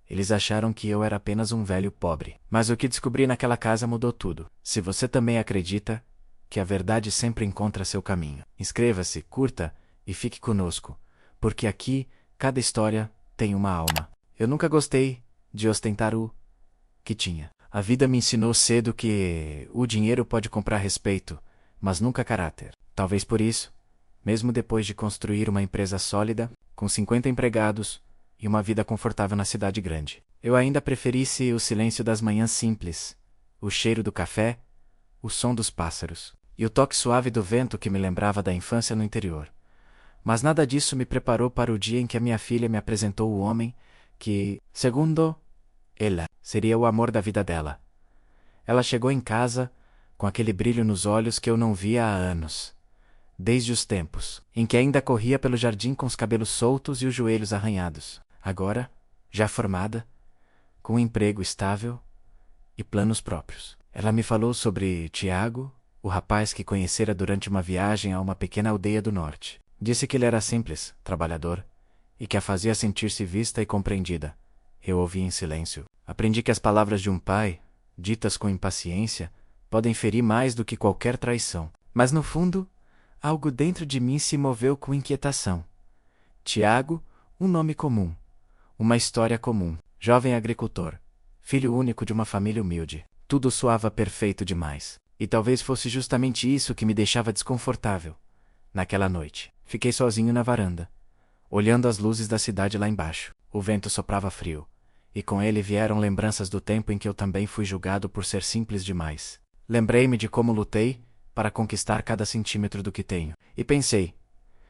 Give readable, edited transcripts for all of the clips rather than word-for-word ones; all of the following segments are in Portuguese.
Eles acharam que eu era apenas um velho pobre. Mas o que descobri naquela casa mudou tudo. Se você também acredita que a verdade sempre encontra seu caminho, inscreva-se, curta e fique conosco, porque aqui cada história tem uma alma. Eu nunca gostei de ostentar o que tinha. A vida me ensinou cedo que o dinheiro pode comprar respeito, mas nunca caráter. Talvez por isso, mesmo depois de construir uma empresa sólida, com 50 empregados e uma vida confortável na cidade grande, eu ainda preferisse o silêncio das manhãs simples, o cheiro do café, o som dos pássaros e o toque suave do vento que me lembrava da infância no interior. Mas nada disso me preparou para o dia em que a minha filha me apresentou o homem que, segundo ela, seria o amor da vida dela. Ela chegou em casa com aquele brilho nos olhos que eu não via há anos, desde os tempos em que ainda corria pelo jardim com os cabelos soltos e os joelhos arranhados. Agora, já formada, com um emprego estável e planos próprios. Ela me falou sobre Tiago, o rapaz que conhecera durante uma viagem a uma pequena aldeia do norte. Disse que ele era simples, trabalhador, e que a fazia sentir-se vista e compreendida. Eu ouvi em silêncio. Aprendi que as palavras de um pai, ditas com impaciência, podem ferir mais do que qualquer traição. Mas no fundo, algo dentro de mim se moveu com inquietação. Tiago, um nome comum, uma história comum, jovem agricultor, filho único de uma família humilde. Tudo soava perfeito demais. E talvez fosse justamente isso que me deixava desconfortável. Naquela noite, fiquei sozinho na varanda, olhando as luzes da cidade lá embaixo. O vento soprava frio, e com ele vieram lembranças do tempo em que eu também fui julgado por ser simples demais. Lembrei-me de como lutei para conquistar cada centímetro do que tenho. E pensei,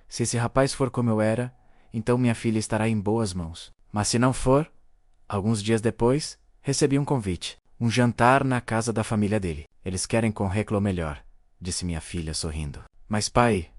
se esse rapaz for como eu era, então minha filha estará em boas mãos. Mas se não for, alguns dias depois, recebi um convite. Um jantar na casa da família dele. Eles querem currículo melhor, disse minha filha sorrindo. Mas pai,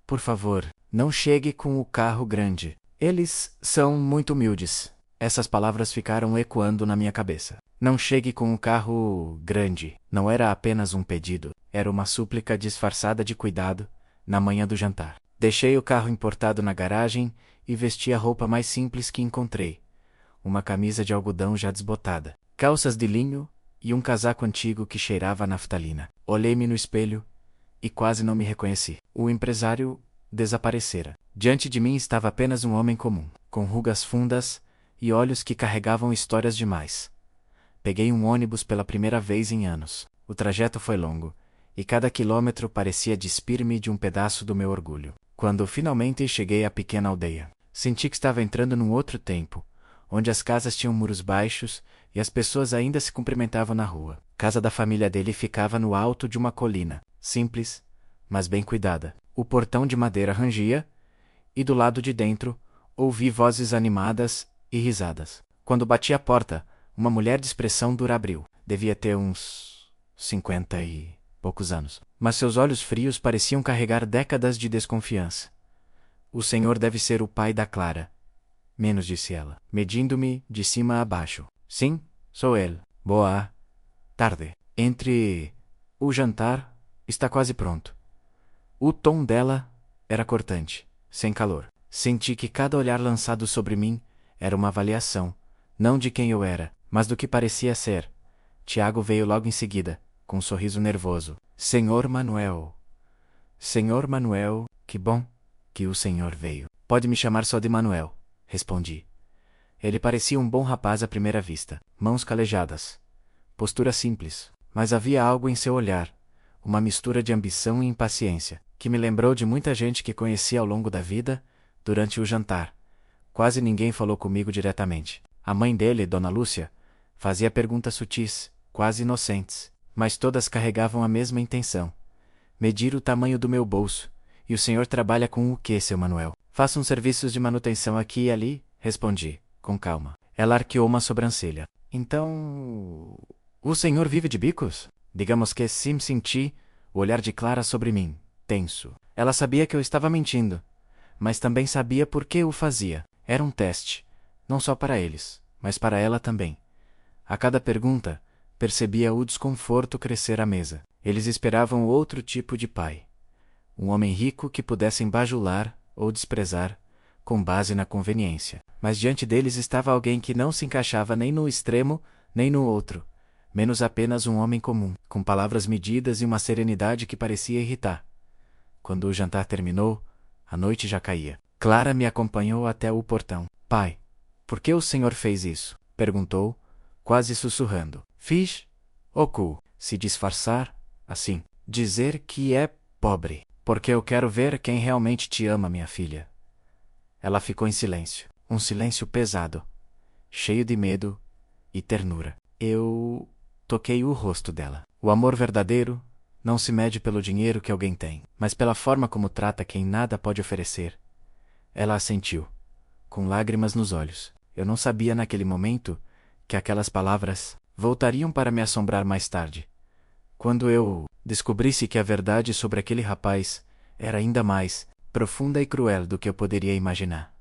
por favor, não chegue com o carro grande. Eles são muito humildes. Essas palavras ficaram ecoando na minha cabeça. Não chegue com o carro grande. Não era apenas um pedido, era uma súplica disfarçada de cuidado na manhã do jantar. Deixei o carro importado na garagem e vesti a roupa mais simples que encontrei. Uma camisa de algodão já desbotada, calças de linho e um casaco antigo que cheirava a naftalina. Olhei-me no espelho e quase não me reconheci. O empresário desaparecera. Diante de mim estava apenas um homem comum, com rugas fundas e olhos que carregavam histórias demais. Peguei um ônibus pela primeira vez em anos. O trajeto foi longo, e cada quilômetro parecia despir-me de um pedaço do meu orgulho. Quando finalmente cheguei à pequena aldeia, senti que estava entrando num outro tempo, onde as casas tinham muros baixos e as pessoas ainda se cumprimentavam na rua. A casa da família dele ficava no alto de uma colina, simples, mas bem cuidada. O portão de madeira rangia, e do lado de dentro, ouvi vozes animadas e risadas. Quando bati à porta, uma mulher de expressão dura abriu. Devia ter uns 50 e poucos anos. Mas seus olhos frios pareciam carregar décadas de desconfiança. O senhor deve ser o pai da Clara. Menos, disse ela, medindo-me de cima a baixo. Sim, sou ele. Boa tarde. Entre o jantar está quase pronto. O tom dela era cortante, sem calor. Senti que cada olhar lançado sobre mim era uma avaliação, não de quem eu era, mas do que parecia ser. Tiago veio logo em seguida, com um sorriso nervoso. Senhor Manuel. Senhor Manuel, que bom que o senhor veio. Pode me chamar só de Manuel, respondi. Ele parecia um bom rapaz à primeira vista. Mãos calejadas. Postura simples, mas havia algo em seu olhar, uma mistura de ambição e impaciência, que me lembrou de muita gente que conheci ao longo da vida, durante o jantar. Quase ninguém falou comigo diretamente. A mãe dele, Dona Lúcia, fazia perguntas sutis, quase inocentes, mas todas carregavam a mesma intenção. Medir o tamanho do meu bolso. E o senhor trabalha com o quê, seu Manuel? Faço uns serviços de manutenção aqui e ali, respondi, com calma. Ela arqueou uma sobrancelha. Então, o senhor vive de bicos? Digamos que sim, senti o olhar de Clara sobre mim, tenso. Ela sabia que eu estava mentindo, mas também sabia por que o fazia. Era um teste, não só para eles, mas para ela também. A cada pergunta, percebia o desconforto crescer à mesa. Eles esperavam outro tipo de pai. Um homem rico que pudessem bajular ou desprezar, com base na conveniência. Mas diante deles estava alguém que não se encaixava nem no extremo, nem no outro, menos apenas um homem comum, com palavras medidas e uma serenidade que parecia irritar. Quando o jantar terminou, a noite já caía. Clara me acompanhou até o portão. Pai, por que o senhor fez isso? Perguntou, quase sussurrando. Fiz, Oku, se disfarçar, assim, dizer que é pobre, porque eu quero ver quem realmente te ama, minha filha. Ela ficou em silêncio, um silêncio pesado, cheio de medo e ternura. Eu toquei o rosto dela. O amor verdadeiro não se mede pelo dinheiro que alguém tem, mas pela forma como trata quem nada pode oferecer. Ela assentiu, com lágrimas nos olhos. Eu não sabia naquele momento que aquelas palavras voltariam para me assombrar mais tarde, quando eu descobrisse que a verdade sobre aquele rapaz era ainda mais profunda e cruel do que eu poderia imaginar.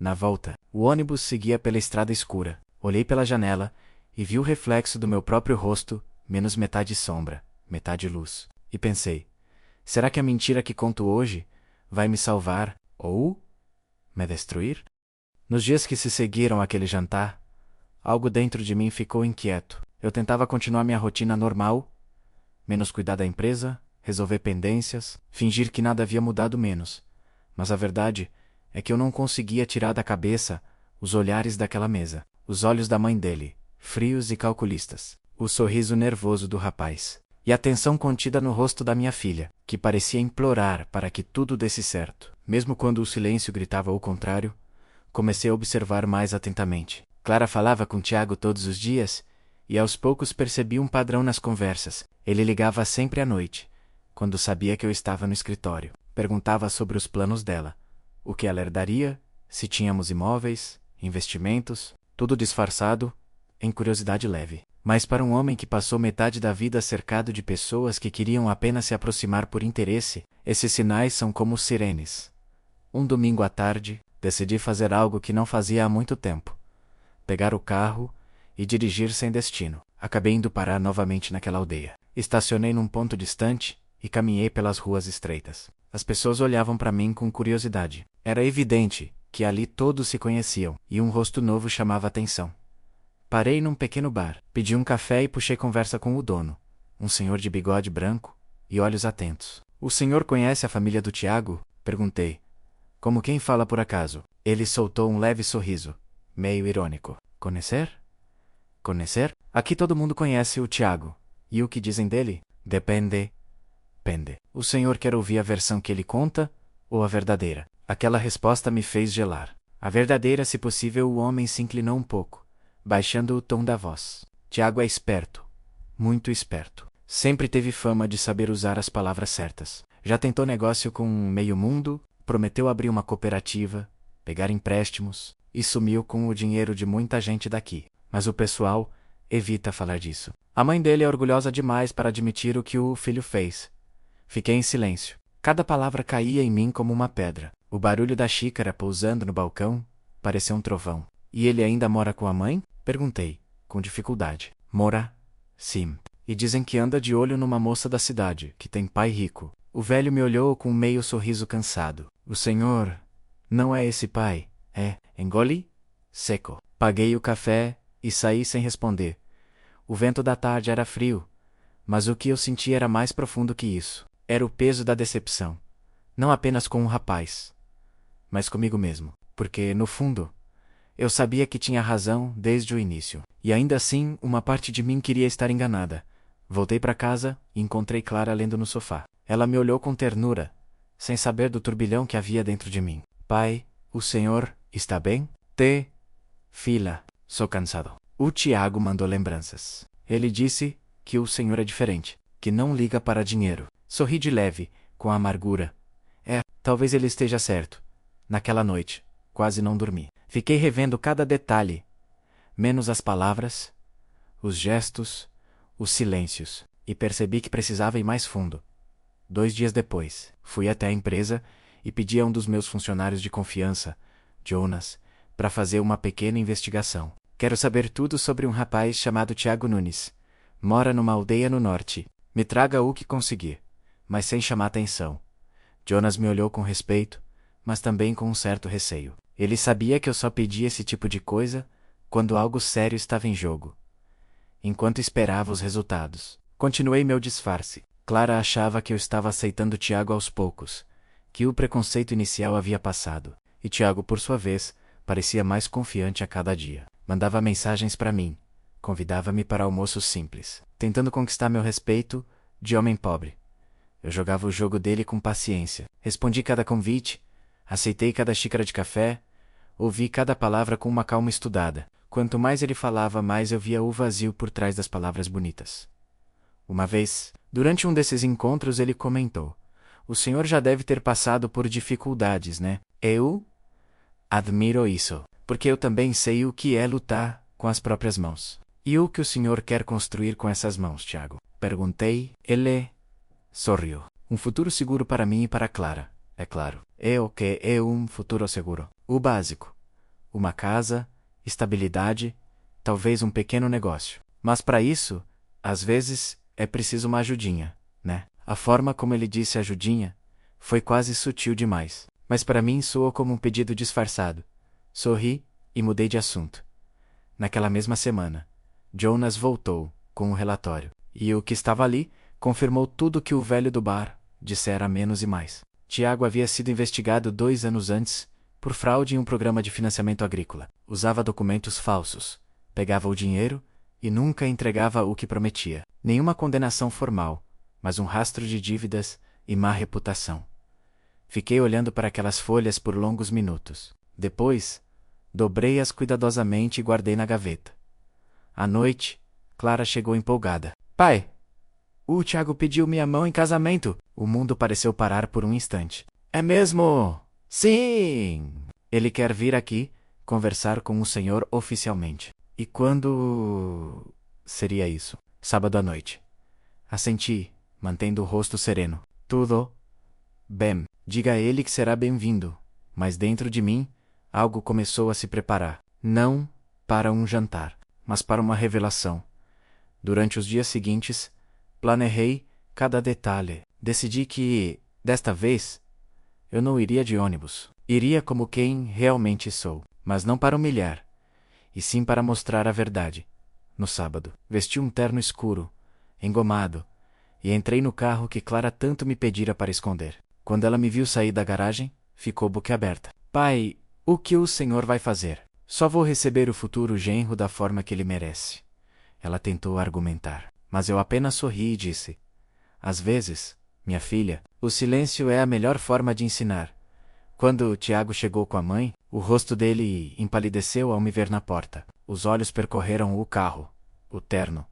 Na volta, o ônibus seguia pela estrada escura. Olhei pela janela e vi o reflexo do meu próprio rosto, menos metade sombra, metade luz. E pensei, será que a mentira que conto hoje vai me salvar ou me destruir? Nos dias que se seguiram àquele jantar, algo dentro de mim ficou inquieto. Eu tentava continuar minha rotina normal, menos cuidar da empresa, resolver pendências, fingir que nada havia mudado menos. Mas a verdade é que eu não conseguia tirar da cabeça os olhares daquela mesa, os olhos da mãe dele, frios e calculistas, o sorriso nervoso do rapaz, e a tensão contida no rosto da minha filha, que parecia implorar para que tudo desse certo. Mesmo quando o silêncio gritava o contrário, comecei a observar mais atentamente. Clara falava com Tiago todos os dias, e aos poucos percebi um padrão nas conversas. Ele ligava sempre à noite, quando sabia que eu estava no escritório. Perguntava sobre os planos dela, o que ela herdaria, se tínhamos imóveis, investimentos, tudo disfarçado, em curiosidade leve. Mas para um homem que passou metade da vida cercado de pessoas que queriam apenas se aproximar por interesse, esses sinais são como sirenes. Um domingo à tarde, decidi fazer algo que não fazia há muito tempo. Pegar o carro e dirigir sem destino. Acabei indo parar novamente naquela aldeia. Estacionei num ponto distante e caminhei pelas ruas estreitas. As pessoas olhavam para mim com curiosidade. Era evidente que ali todos se conheciam, e um rosto novo chamava a atenção. Parei num pequeno bar, pedi um café e puxei conversa com o dono, um senhor de bigode branco e olhos atentos. O senhor conhece a família do Tiago? Perguntei, como quem fala por acaso. Ele soltou um leve sorriso, meio irônico. Conhecer? Conhecer? Aqui todo mundo conhece o Tiago. E o que dizem dele? Depende. Pende. O senhor quer ouvir a versão que ele conta, ou a verdadeira? Aquela resposta me fez gelar. A verdadeira, se possível. O homem se inclinou um pouco, baixando o tom da voz. Tiago é esperto. Muito esperto. Sempre teve fama de saber usar as palavras certas. Já tentou negócio com meio mundo, prometeu abrir uma cooperativa, pegar empréstimos, e sumiu com o dinheiro de muita gente daqui. Mas o pessoal evita falar disso. A mãe dele é orgulhosa demais para admitir o que o filho fez. Fiquei em silêncio. Cada palavra caía em mim como uma pedra. O barulho da xícara pousando no balcão pareceu um trovão. E ele ainda mora com a mãe? Perguntei, com dificuldade. Mora? Sim. E dizem que anda de olho numa moça da cidade, que tem pai rico. O velho me olhou com um meio sorriso cansado. O senhor não é esse pai, é? Engoli? Seco. Paguei o café e saí sem responder. O vento da tarde era frio, mas o que eu senti era mais profundo que isso. Era o peso da decepção. Não apenas com o rapaz, mas comigo mesmo. Porque, no fundo, eu sabia que tinha razão desde o início. E ainda assim, uma parte de mim queria estar enganada. Voltei para casa e encontrei Clara lendo no sofá. Ela me olhou com ternura, sem saber do turbilhão que havia dentro de mim. Pai, o senhor está bem? Filha, sou cansado. O Tiago mandou lembranças. Ele disse que o senhor é diferente, que não liga para dinheiro. Sorri de leve, com amargura. Talvez ele esteja certo. Naquela noite, quase não dormi. Fiquei revendo cada detalhe, menos as palavras, os gestos, os silêncios, e percebi que precisava ir mais fundo. 2 dias depois, fui até a empresa e pedi a um dos meus funcionários de confiança, Jonas, para fazer uma pequena investigação. Quero saber tudo sobre um rapaz chamado Tiago Nunes. Mora numa aldeia no norte. Me traga o que conseguir, mas sem chamar atenção. Jonas me olhou com respeito, mas também com um certo receio. Ele sabia que eu só pedia esse tipo de coisa quando algo sério estava em jogo. Enquanto esperava os resultados, continuei meu disfarce. Clara achava que eu estava aceitando Tiago aos poucos, que o preconceito inicial havia passado, e Tiago, por sua vez, parecia mais confiante a cada dia. Mandava mensagens para mim, convidava-me para almoços simples, tentando conquistar meu respeito de homem pobre. Eu jogava o jogo dele com paciência, respondi cada convite, aceitei cada xícara de café, ouvi cada palavra com uma calma estudada. Quanto mais ele falava, mais eu via o vazio por trás das palavras bonitas. Uma vez, durante um desses encontros, ele comentou: "O senhor já deve ter passado por dificuldades, né? Eu admiro isso, porque eu também sei o que é lutar com as próprias mãos." "E o que o senhor quer construir com essas mãos, Tiago?" perguntei. Ele sorriu. "Um futuro seguro para mim e para Clara, é claro." "É o que é um futuro seguro?" "O básico. Uma casa, estabilidade, talvez um pequeno negócio. Mas para isso, às vezes, é preciso uma ajudinha, né?" A forma como ele disse ajudinha foi quase sutil demais, mas para mim soou como um pedido disfarçado. Sorri e mudei de assunto. Naquela mesma semana, Jonas voltou com um relatório, e o que estava ali confirmou tudo que o velho do bar dissera menos e mais. Tiago havia sido investigado 2 anos antes por fraude em um programa de financiamento agrícola. Usava documentos falsos, pegava o dinheiro e nunca entregava o que prometia. Nenhuma condenação formal, mas um rastro de dívidas e má reputação. Fiquei olhando para aquelas folhas por longos minutos. Depois, dobrei-as cuidadosamente e guardei na gaveta. À noite, Clara chegou empolgada. "Pai, o Tiago pediu minha mão em casamento." O mundo pareceu parar por um instante. "É mesmo?" "Sim! Ele quer vir aqui conversar com o senhor oficialmente." "E quando seria isso?" "Sábado à noite." Assenti, mantendo o rosto sereno. "Tudo bem. Diga a ele que será bem-vindo." Mas dentro de mim, algo começou a se preparar. Não para um jantar, mas para uma revelação. Durante os dias seguintes, planejei cada detalhe. Decidi que, desta vez, eu não iria de ônibus. Iria como quem realmente sou, mas não para humilhar, e sim para mostrar a verdade. No sábado, vesti um terno escuro, engomado, e entrei no carro que Clara tanto me pedira para esconder. Quando ela me viu sair da garagem, ficou boquiaberta. "Pai, o que o senhor vai fazer?" "Só vou receber o futuro genro da forma que ele merece." Ela tentou argumentar, mas eu apenas sorri e disse: "Às vezes, minha filha, o silêncio é a melhor forma de ensinar." Quando Tiago chegou com a mãe, o rosto dele empalideceu ao me ver na porta. Os olhos percorreram o carro, o terno,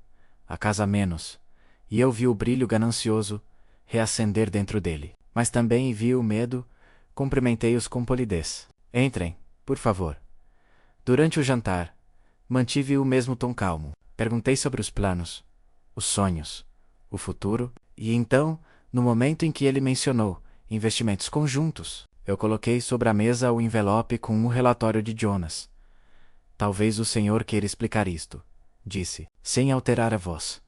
a casa menos, e eu vi o brilho ganancioso reacender dentro dele. Mas também vi o medo. Cumprimentei-os com polidez. "Entrem, por favor." Durante o jantar, mantive o mesmo tom calmo. Perguntei sobre os planos, os sonhos, o futuro, e então, no momento em que ele mencionou investimentos conjuntos, eu coloquei sobre a mesa o envelope com um relatório de Jonas. "Talvez o senhor queira explicar isto", disse, sem alterar a voz.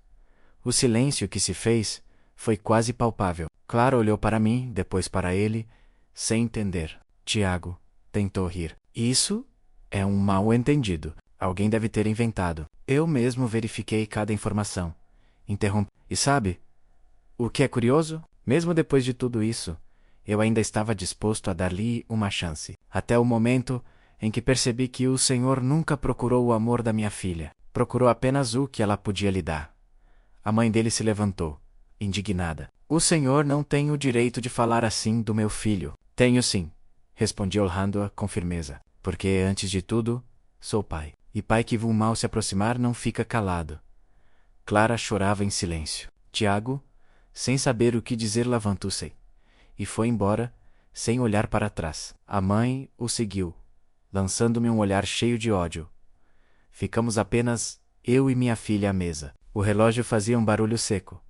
O silêncio que se fez foi quase palpável. Clara olhou para mim, depois para ele, sem entender. Tiago tentou rir. "Isso é um mal-entendido. Alguém deve ter inventado." Eu mesmo verifiquei cada informação. Interrompi. "E sabe o que é curioso? Mesmo depois de tudo isso, eu ainda estava disposto a dar-lhe uma chance. Até o momento em que percebi que o senhor nunca procurou o amor da minha filha. Procurou apenas o que ela podia lhe dar." A mãe dele se levantou, indignada. "O senhor não tem o direito de falar assim do meu filho." "Tenho sim", respondi honrando-a com firmeza. "Porque, antes de tudo, sou pai. E pai que viu o mal se aproximar não fica calado." Clara chorava em silêncio. Tiago, sem saber o que dizer, levantou-se e foi embora, sem olhar para trás. A mãe o seguiu, lançando-me um olhar cheio de ódio. Ficamos apenas eu e minha filha à mesa. O relógio fazia um barulho seco,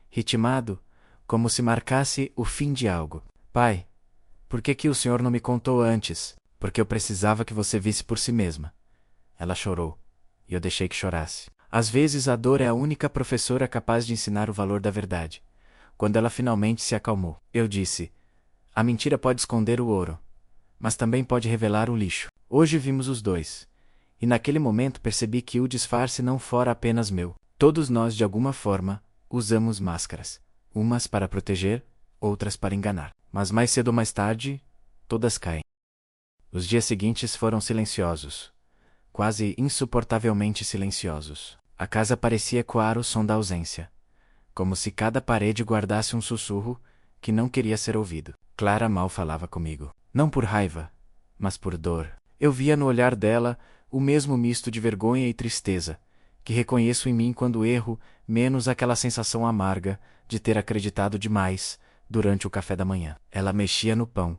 ritmado, como se marcasse o fim de algo. "Pai, por que o senhor não me contou antes?" "Porque eu precisava que você visse por si mesma." Ela chorou, e eu deixei que chorasse. Às vezes a dor é a única professora capaz de ensinar o valor da verdade. Quando ela finalmente se acalmou, eu disse: "A mentira pode esconder o ouro, mas também pode revelar o lixo. Hoje vimos os dois. E naquele momento percebi que o disfarce não fora apenas meu. Todos nós, de alguma forma, usamos máscaras. Umas para proteger, outras para enganar. Mas mais cedo ou mais tarde, todas caem. Os dias seguintes foram silenciosos. Quase insuportavelmente silenciosos. A casa parecia ecoar o som da ausência. Como se cada parede guardasse um sussurro que não queria ser ouvido. Clara mal falava comigo. Não por raiva, mas por dor. Eu via no olhar dela o mesmo misto de vergonha e tristeza, que reconheço em mim quando erro, menos aquela sensação amarga de ter acreditado demais durante o café da manhã. Ela mexia no pão,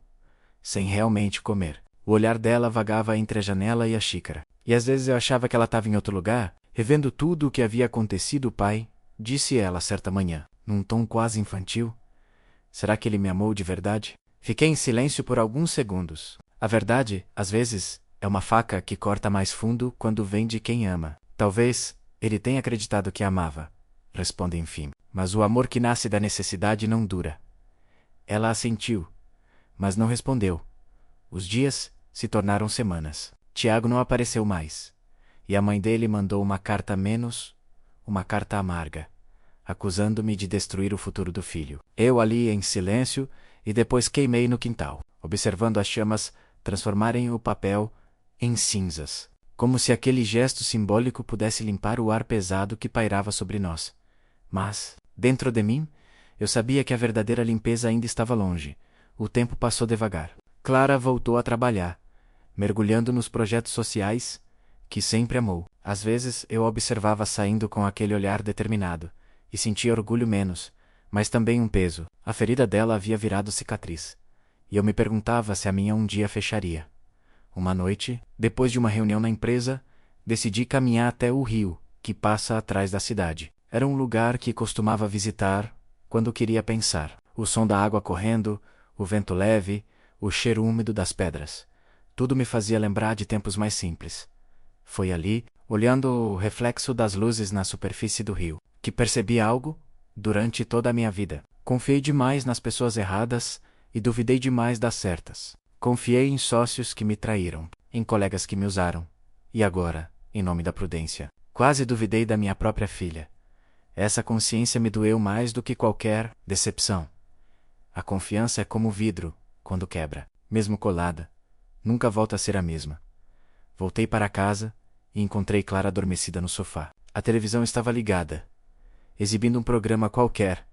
sem realmente comer. O olhar dela vagava entre a janela e a xícara. E às vezes eu achava que ela estava em outro lugar, revendo tudo o que havia acontecido, pai, disse ela certa manhã, num tom quase infantil. Será que ele me amou de verdade? Fiquei em silêncio por alguns segundos. A verdade, às vezes, é uma faca que corta mais fundo quando vem de quem ama. Talvez ele tenha acreditado que amava, responde enfim. Mas o amor que nasce da necessidade não dura. Ela assentiu, mas não respondeu. Os dias se tornaram semanas. Tiago não apareceu mais. E a mãe dele mandou uma carta uma carta amarga, acusando-me de destruir o futuro do filho. Eu ali em silêncio e depois queimei no quintal, observando as chamas transformarem o papel em cinzas, como se aquele gesto simbólico pudesse limpar o ar pesado que pairava sobre nós. Mas, dentro de mim, eu sabia que a verdadeira limpeza ainda estava longe. O tempo passou devagar. Clara voltou a trabalhar, mergulhando nos projetos sociais que sempre amou. Às vezes eu a observava saindo com aquele olhar determinado, e sentia orgulho menos, mas também um peso. A ferida dela havia virado cicatriz, e eu me perguntava se a minha um dia fecharia. Uma noite, depois de uma reunião na empresa, decidi caminhar até o rio, que passa atrás da cidade. Era um lugar que costumava visitar quando queria pensar. O som da água correndo, o vento leve, o cheiro úmido das pedras. Tudo me fazia lembrar de tempos mais simples. Foi ali, olhando o reflexo das luzes na superfície do rio, que percebi algo durante toda a minha vida. Confiei demais nas pessoas erradas e duvidei demais das certas. Confiei em sócios que me traíram, em colegas que me usaram. E agora, em nome da prudência, quase duvidei da minha própria filha. Essa consciência me doeu mais do que qualquer decepção. A confiança é como vidro, quando quebra, mesmo colada, nunca volta a ser a mesma. Voltei para casa e encontrei Clara adormecida no sofá. A televisão estava ligada, exibindo um programa qualquer,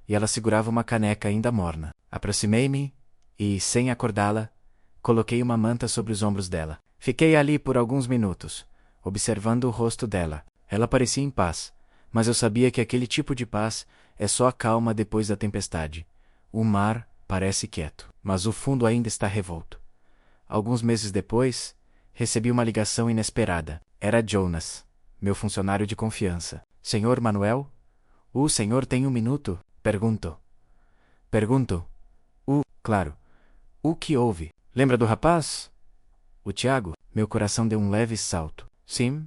e ela segurava uma caneca ainda morna. Aproximei-me e, sem acordá-la, coloquei uma manta sobre os ombros dela. Fiquei ali por alguns minutos, observando o rosto dela. Ela parecia em paz, mas eu sabia que aquele tipo de paz é só a calma depois da tempestade. O mar parece quieto, mas o fundo ainda está revolto. Alguns meses depois, recebi uma ligação inesperada. Era Jonas, meu funcionário de confiança. Senhor Manuel? O senhor tem um minuto? Pergunto. Claro. O que houve? Lembra do rapaz? O Tiago? Meu coração deu um leve salto. Sim?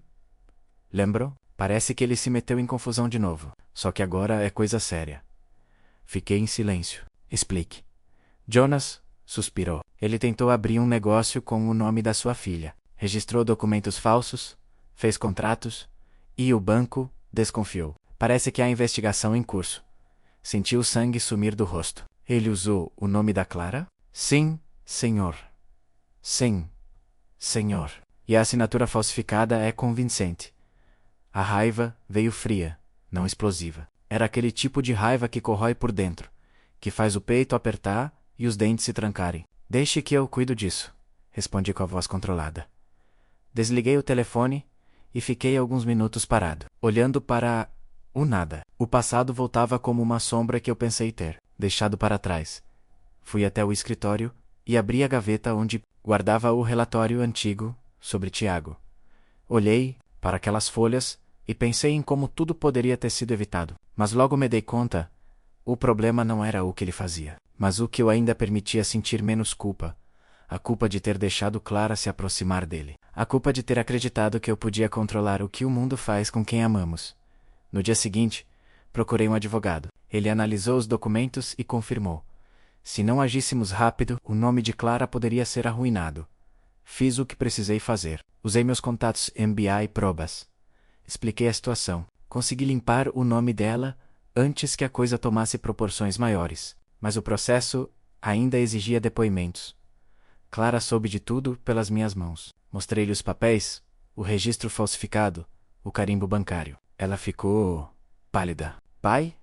Lembro? Parece que ele se meteu em confusão de novo. Só que agora é coisa séria. Fiquei em silêncio. Explique. Jonas suspirou. Ele tentou abrir um negócio com o nome da sua filha. Registrou documentos falsos, fez contratos, e o banco desconfiou. Parece que há investigação em curso. Senti o sangue sumir do rosto. Ele usou o nome da Clara? Sim, senhor. Sim, senhor. E a assinatura falsificada é convincente. A raiva veio fria, não explosiva. Era aquele tipo de raiva que corrói por dentro, que faz o peito apertar e os dentes se trancarem. Deixe que eu cuido disso, respondi com a voz controlada. Desliguei o telefone e fiquei alguns minutos parado, olhando para o nada. O passado voltava como uma sombra que eu pensei ter deixado para trás. Fui até o escritório e abri a gaveta onde guardava o relatório antigo sobre Tiago. Olhei para aquelas folhas e pensei em como tudo poderia ter sido evitado. Mas logo me dei conta, o problema não era o que ele fazia, mas o que eu ainda permitia sentir menos culpa. A culpa de ter deixado Clara se aproximar dele. A culpa de ter acreditado que eu podia controlar o que o mundo faz com quem amamos. No dia seguinte, procurei um advogado. Ele analisou os documentos e confirmou. Se não agíssemos rápido, o nome de Clara poderia ser arruinado. Fiz o que precisei fazer. Usei meus contatos MBA e Probas. Expliquei a situação. Consegui limpar o nome dela antes que a coisa tomasse proporções maiores. Mas o processo ainda exigia depoimentos. Clara soube de tudo pelas minhas mãos. Mostrei-lhe os papéis, o registro falsificado, o carimbo bancário. Ela ficou pálida. Pai?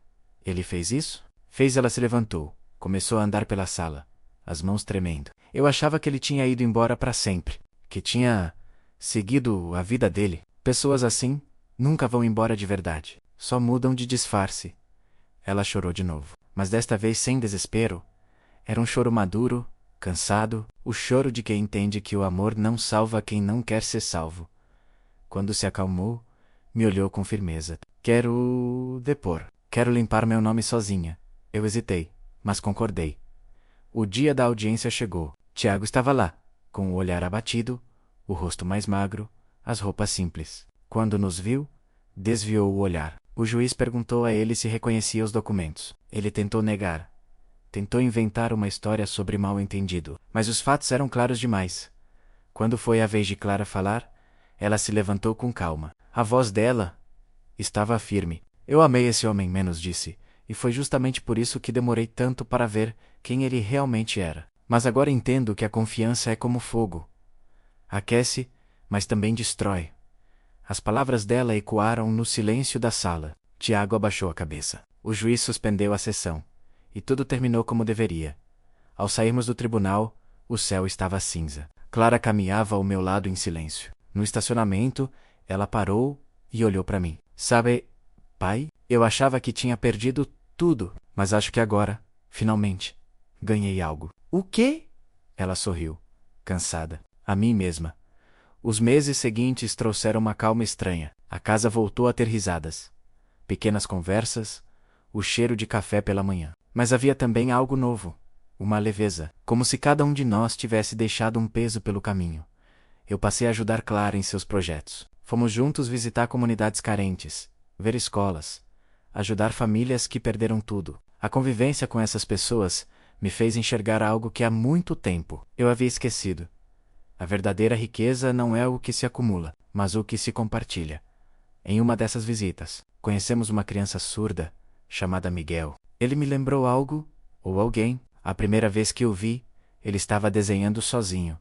Ele fez isso? Fez. Ela se levantou. Começou a andar pela sala, as mãos tremendo. Eu achava que ele tinha ido embora para sempre, que tinha seguido a vida dele. Pessoas assim nunca vão embora de verdade, só mudam de disfarce. Ela chorou de novo, mas desta vez sem desespero. Era um choro maduro, cansado, o choro de quem entende que o amor não salva quem não quer ser salvo. Quando se acalmou, me olhou com firmeza. Quero depor. Quero limpar meu nome sozinha. Eu hesitei, mas concordei. O dia da audiência chegou. Tiago estava lá, com o olhar abatido, o rosto mais magro, as roupas simples. Quando nos viu, desviou o olhar. O juiz perguntou a ele se reconhecia os documentos. Ele tentou negar. Tentou inventar uma história sobre mal-entendido, mas os fatos eram claros demais. Quando foi a vez de Clara falar, ela se levantou com calma. A voz dela estava firme. Eu amei esse homem, menos disse, e foi justamente por isso que demorei tanto para ver quem ele realmente era. Mas agora entendo que a confiança é como fogo. Aquece, mas também destrói. As palavras dela ecoaram no silêncio da sala. Tiago abaixou a cabeça. O juiz suspendeu a sessão. E tudo terminou como deveria. Ao sairmos do tribunal, o céu estava cinza. Clara caminhava ao meu lado em silêncio. No estacionamento, ela parou e olhou para mim. Sabe, pai, eu achava que tinha perdido tudo, mas acho que agora, finalmente, ganhei algo. O quê? Ela sorriu, cansada. A mim mesma. Os meses seguintes trouxeram uma calma estranha. A casa voltou a ter risadas. Pequenas conversas, o cheiro de café pela manhã. Mas havia também algo novo. Uma leveza. Como se cada um de nós tivesse deixado um peso pelo caminho. Eu passei a ajudar Clara em seus projetos. Fomos juntos visitar comunidades carentes, ver escolas, ajudar famílias que perderam tudo. A convivência com essas pessoas me fez enxergar algo que há muito tempo eu havia esquecido. A verdadeira riqueza não é o que se acumula, mas o que se compartilha. Em uma dessas visitas, conhecemos uma criança surda, chamada Miguel. Ele me lembrou algo, ou alguém. A primeira vez que o vi, ele estava desenhando sozinho,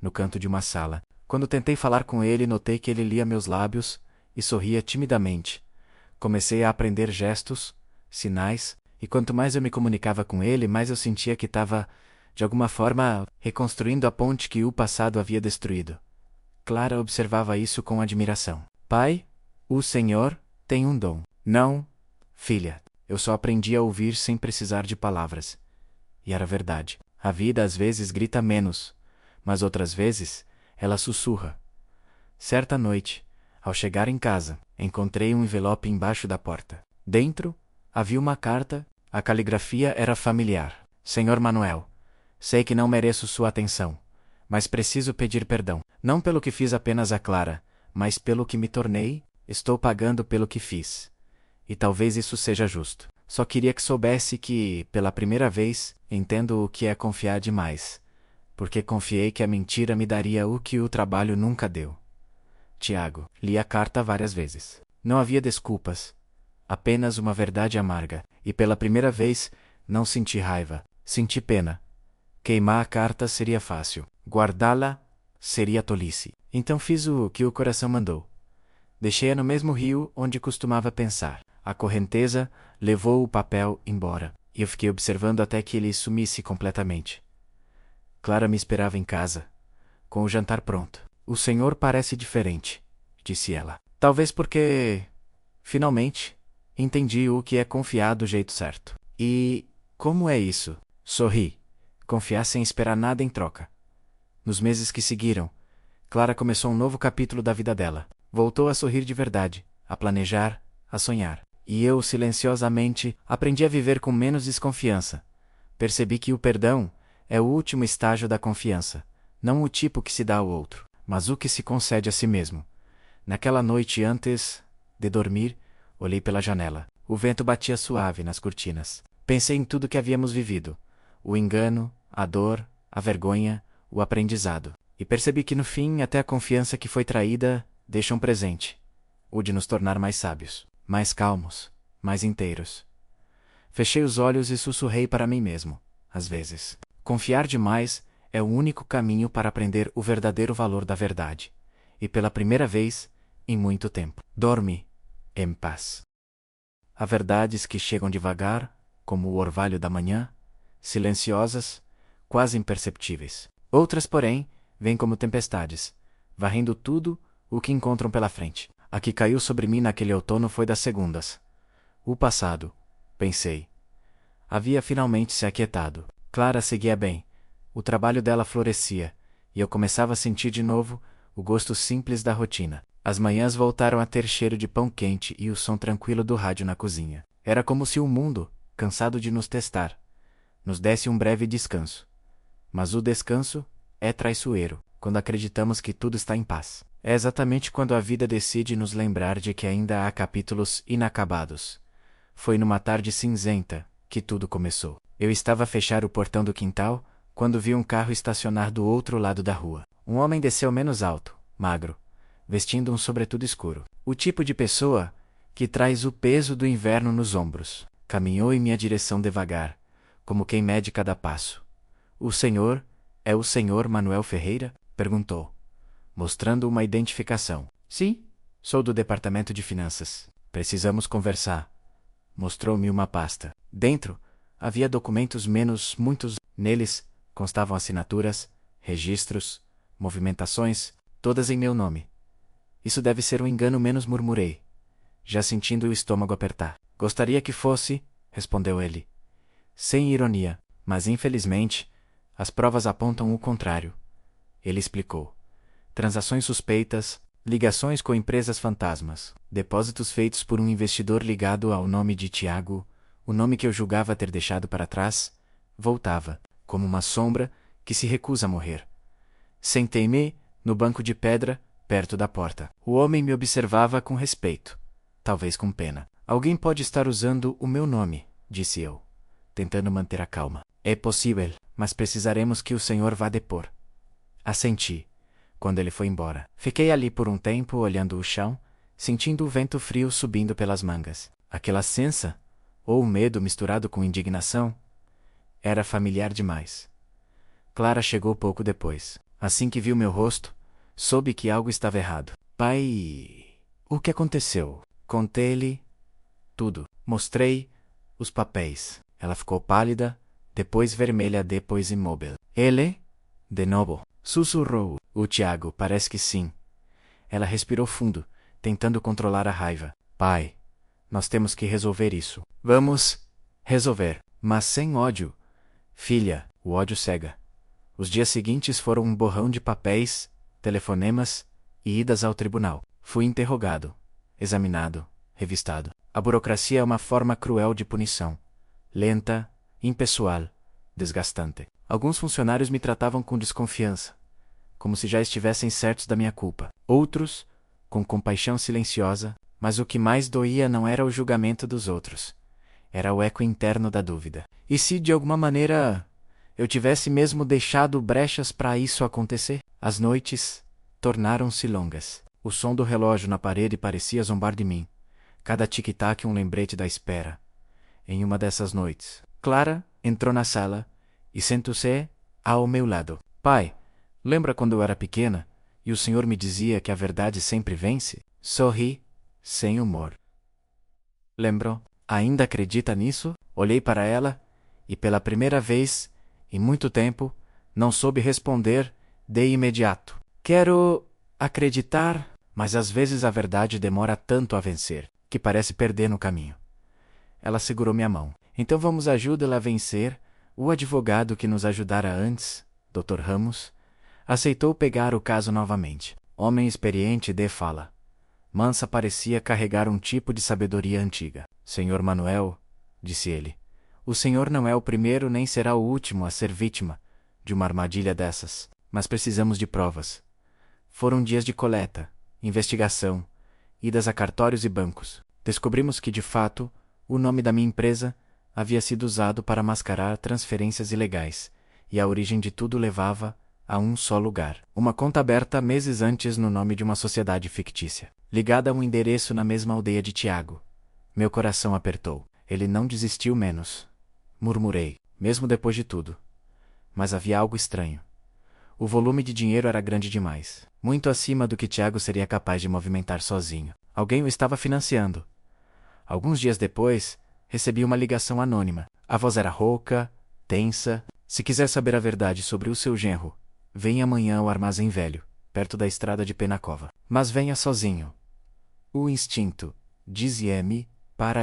no canto de uma sala. Quando tentei falar com ele, notei que ele lia meus lábios e sorria timidamente. Comecei a aprender gestos, sinais, e quanto mais eu me comunicava com ele, mais eu sentia que estava, de alguma forma, reconstruindo a ponte que o passado havia destruído. Clara observava isso com admiração. Pai, o Senhor tem um dom. Não, filha, eu só aprendi a ouvir sem precisar de palavras. E era verdade. A vida às vezes grita menos, mas outras vezes ela sussurra. Certa noite, ao chegar em casa, encontrei um envelope embaixo da porta. Dentro, havia uma carta, a caligrafia era familiar. Senhor Manuel, sei que não mereço sua atenção, mas preciso pedir perdão. Não pelo que fiz apenas a Clara, mas pelo que me tornei, estou pagando pelo que fiz. E talvez isso seja justo. Só queria que soubesse que, pela primeira vez, entendo o que é confiar demais. Porque confiei que a mentira me daria o que o trabalho nunca deu. Tiago, li a carta várias vezes. Não havia desculpas. Apenas uma verdade amarga. E pela primeira vez, não senti raiva. Senti pena. Queimar a carta seria fácil. Guardá-la seria tolice. Então fiz o que o coração mandou. Deixei-a no mesmo rio onde costumava pensar. A correnteza levou o papel embora, e eu fiquei observando até que ele sumisse completamente. Clara me esperava em casa, com o jantar pronto. O senhor parece diferente, disse ela. Talvez porque, finalmente, entendi o que é confiar do jeito certo. E como é isso? Sorri. Confiar sem esperar nada em troca. Nos meses que seguiram, Clara começou um novo capítulo da vida dela. Voltou a sorrir de verdade, a planejar, a sonhar. E eu, silenciosamente, aprendi a viver com menos desconfiança. Percebi que o perdão é o último estágio da confiança, não o tipo que se dá ao outro, mas o que se concede a si mesmo. Naquela noite antes de dormir, olhei pela janela. O vento batia suave nas cortinas. Pensei em tudo que havíamos vivido. o engano, a dor, a vergonha, o aprendizado. E percebi que no fim até a confiança que foi traída deixa um presente, o de nos tornar mais sábios, mais calmos, mais inteiros. Fechei os olhos e sussurrei para mim mesmo, às vezes. Confiar demais é o único caminho para aprender o verdadeiro valor da verdade. E pela primeira vez, em muito tempo. Dorme em paz. Há verdades que chegam devagar, como o orvalho da manhã, silenciosas, quase imperceptíveis. Outras, porém, vêm como tempestades, varrendo tudo o que encontram pela frente. A que caiu sobre mim naquele outono foi das segundas. O passado, pensei, havia finalmente se aquietado. Clara seguia bem. O trabalho dela florescia, e eu começava a sentir de novo o gosto simples da rotina. As manhãs voltaram a ter cheiro de pão quente e o som tranquilo do rádio na cozinha. Era como se o mundo, cansado de nos testar, nos desse um breve descanso. Mas o descanso é traiçoeiro, quando acreditamos que tudo está em paz. É exatamente quando a vida decide nos lembrar de que ainda há capítulos inacabados. Foi numa tarde cinzenta que tudo começou. Eu estava a fechar o portão do quintal, quando vi um carro estacionar do outro lado da rua. Um homem desceu menos alto, magro, vestindo um sobretudo escuro. O tipo de pessoa que traz o peso do inverno nos ombros. Caminhou em minha direção devagar, como quem mede cada passo. O senhor é o senhor Manuel Ferreira? Perguntou, mostrando uma identificação. Sim, sou do departamento de finanças. Precisamos conversar. Mostrou-me uma pasta. Dentro, havia documentos muitos. Neles, constavam assinaturas, registros, movimentações, todas em meu nome. Isso deve ser um engano, murmurei, já sentindo o estômago apertar. Gostaria que fosse, respondeu ele, sem ironia, mas infelizmente, as provas apontam o contrário. Ele explicou. Transações suspeitas, ligações com empresas fantasmas, depósitos feitos por um investidor ligado ao nome de Tiago, o nome que eu julgava ter deixado para trás, voltava, como uma sombra que se recusa a morrer. Sentei-me no banco de pedra, perto da porta. O homem me observava com respeito, talvez com pena. Alguém pode estar usando o meu nome, disse eu, tentando manter a calma. É possível, mas precisaremos que o senhor vá depor. Assenti, quando ele foi embora. Fiquei ali por um tempo, olhando o chão, sentindo o vento frio subindo pelas mangas. Aquela sensação, ou medo misturado com indignação, era familiar demais. Clara chegou pouco depois. Assim que viu meu rosto, soube que algo estava errado. Pai, o que aconteceu? Contei-lhe tudo. Mostrei os papéis. Ela ficou pálida, depois vermelha, depois imóvel. Ele? De novo. Sussurrou. O Tiago, parece que sim. Ela respirou fundo, tentando controlar a raiva. Pai, nós temos que resolver isso. Vamos resolver, mas sem ódio. Filha, o ódio cega. Os dias seguintes foram um borrão de papéis, telefonemas e idas ao tribunal. Fui interrogado, examinado, revistado. A burocracia é uma forma cruel de punição. Lenta, impessoal, desgastante. Alguns funcionários me tratavam com desconfiança, como se já estivessem certos da minha culpa. Outros, com compaixão silenciosa, mas o que mais doía não era o julgamento dos outros. Era o eco interno da dúvida. E se, de alguma maneira, eu tivesse mesmo deixado brechas para isso acontecer? As noites tornaram-se longas. O som do relógio na parede parecia zombar de mim. Cada tic-tac um lembrete da espera. Em uma dessas noites, Clara entrou na sala e sentou-se ao meu lado. Pai, lembra quando eu era pequena e o senhor me dizia que a verdade sempre vence? Sorri, sem humor. Lembro. Ainda acredita nisso? Olhei para ela e, pela primeira vez em muito tempo, não soube responder de imediato. Quero acreditar, mas às vezes a verdade demora tanto a vencer, que parece perder no caminho. Ela segurou minha mão. Então vamos ajudá-la a vencer. O advogado que nos ajudara antes, Dr. Ramos, aceitou pegar o caso novamente. Homem experiente de fala. Mansa parecia carregar um tipo de sabedoria antiga. Senhor Manuel, disse ele, o senhor não é o primeiro nem será o último a ser vítima de uma armadilha dessas. Mas precisamos de provas. Foram dias de coleta, investigação, idas a cartórios e bancos. Descobrimos que, de fato, o nome da minha empresa havia sido usado para mascarar transferências ilegais, e a origem de tudo levava a um só lugar. Uma conta aberta meses antes no nome de uma sociedade fictícia, ligada a um endereço na mesma aldeia de Tiago. Meu coração apertou. Ele não desistiu menos. Murmurei, mesmo depois de tudo. Mas havia algo estranho. O volume de dinheiro era grande demais, muito acima do que Tiago seria capaz de movimentar sozinho. Alguém o estava financiando. Alguns dias depois, recebi uma ligação anônima. A voz era rouca, tensa. Se quiser saber a verdade sobre o seu genro, venha amanhã ao Armazém Velho, perto da estrada de Penacova. Mas venha sozinho. O instinto dizia-me para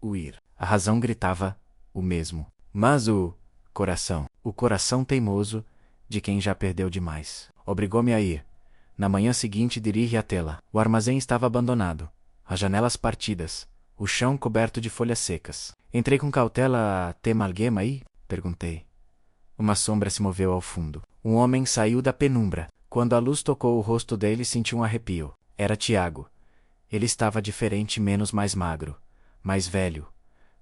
o ir. A razão gritava o mesmo. Mas o coração teimoso, de quem já perdeu demais, obrigou-me a ir. Na manhã seguinte dirigi a tela. O armazém estava abandonado, as janelas partidas, o chão coberto de folhas secas. Entrei com cautela. Tem alguém aí? Perguntei. Uma sombra se moveu ao fundo. Um homem saiu da penumbra. Quando a luz tocou o rosto dele, senti um arrepio. Era Tiago. Ele estava diferente, menos mais magro, mais velho,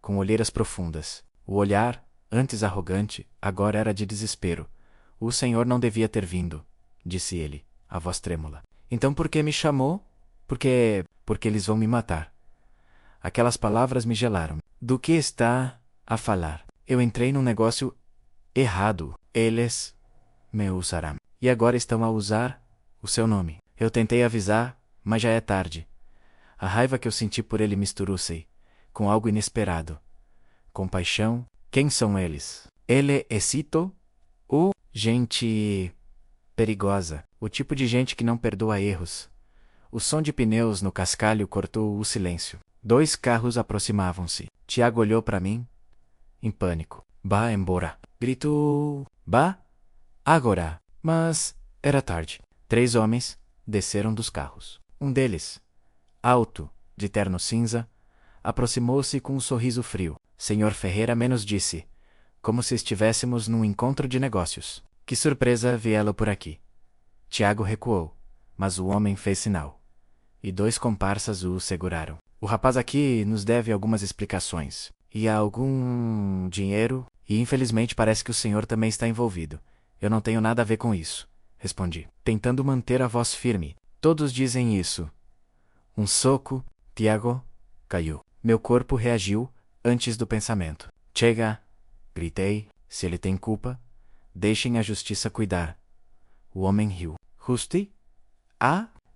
com olheiras profundas. O olhar, antes arrogante, agora era de desespero. O senhor não devia ter vindo, disse ele, a voz trêmula. Então por que me chamou? Porque eles vão me matar. Aquelas palavras me gelaram. Do que está a falar? Eu entrei num negócio errado. Eles me usarão. E agora estão a usar o seu nome. Eu tentei avisar, mas já é tarde. A raiva que eu senti por ele misturou-se com algo inesperado. Compaixão. Quem são eles? Ele é Cito? Gente perigosa. O tipo de gente que não perdoa erros. O som de pneus no cascalho cortou o silêncio. 2 carros aproximavam-se. Tiago olhou para mim, em pânico. Vá embora. Gritou. Vá? Agora. Mas era tarde. 3 homens desceram dos carros. Um deles, alto, de terno cinza, aproximou-se com um sorriso frio. Senhor Ferreira menos disse, como se estivéssemos num encontro de negócios. Que surpresa viê-lo por aqui. Tiago recuou, mas o homem fez sinal. E 2 comparsas o seguraram. O rapaz aqui nos deve algumas explicações. E há algum dinheiro, e infelizmente parece que o senhor também está envolvido. Eu não tenho nada a ver com isso, respondi, tentando manter a voz firme. Todos dizem isso. Um soco, Tiago, caiu. Meu corpo reagiu antes do pensamento. Chega, gritei, se ele tem culpa, deixem a justiça cuidar. O homem riu. Justi?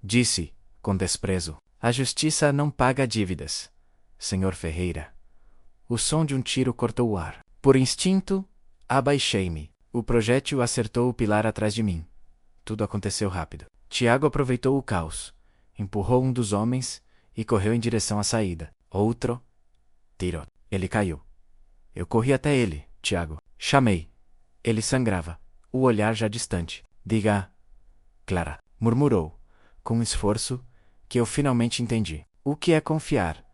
Disse, com desprezo. A justiça não paga dívidas, senhor Ferreira. O som de um tiro cortou o ar. Por instinto, abaixei-me. O projétil acertou o pilar atrás de mim. Tudo aconteceu rápido. Tiago aproveitou o caos, empurrou um dos homens e correu em direção à saída. Outro tiro. Ele caiu. Eu corri até ele, Tiago. Chamei. Ele sangrava, o olhar já distante. Diga, Clara, murmurou, com esforço, que eu finalmente entendi. O que é confiar?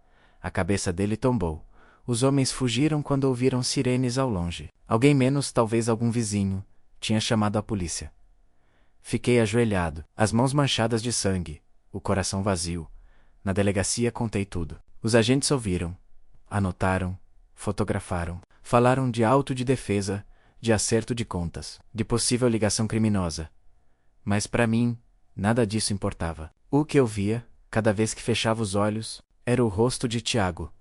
A cabeça dele tombou. Os homens fugiram quando ouviram sirenes ao longe. Alguém menos, talvez algum vizinho, tinha chamado a polícia. Fiquei ajoelhado, as mãos manchadas de sangue, o coração vazio. Na delegacia contei tudo. Os agentes ouviram, anotaram, fotografaram, falaram de auto de defesa, de acerto de contas, de possível ligação criminosa. Mas para mim, nada disso importava. O que eu via, cada vez que fechava os olhos, era o rosto de Tiago.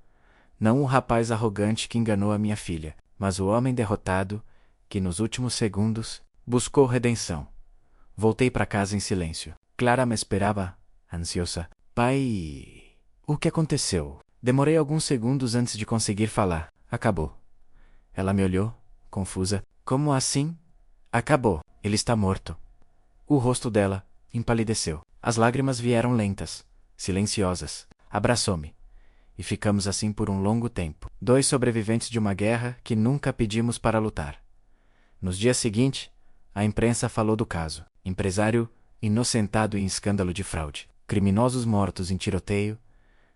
Não o rapaz arrogante que enganou a minha filha, mas o homem derrotado, que nos últimos segundos, buscou redenção. Voltei para casa em silêncio. Clara me esperava, ansiosa. Pai... O que aconteceu? Demorei alguns segundos antes de conseguir falar. Acabou. Ela me olhou, confusa. Como assim? Acabou. Ele está morto. O rosto dela empalideceu. As lágrimas vieram lentas, silenciosas. Abraçou-me. E ficamos assim por um longo tempo. 2 sobreviventes de uma guerra que nunca pedimos para lutar. Nos dias seguintes, a imprensa falou do caso. Empresário inocentado em escândalo de fraude. Criminosos mortos em tiroteio.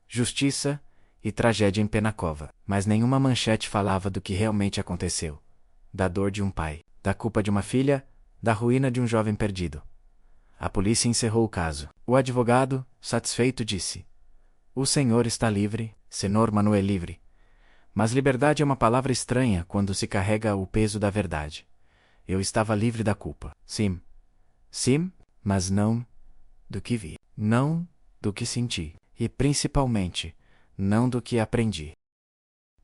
Justiça e tragédia em Penacova. Mas nenhuma manchete falava do que realmente aconteceu. Da dor de um pai, da culpa de uma filha, da ruína de um jovem perdido. A polícia encerrou o caso. O advogado, satisfeito, disse: O senhor está livre, senhor Manuel livre. Mas liberdade é uma palavra estranha quando se carrega o peso da verdade. Eu estava livre da culpa. Sim. Sim, mas não do que vi. Não do que senti. E principalmente, não do que aprendi.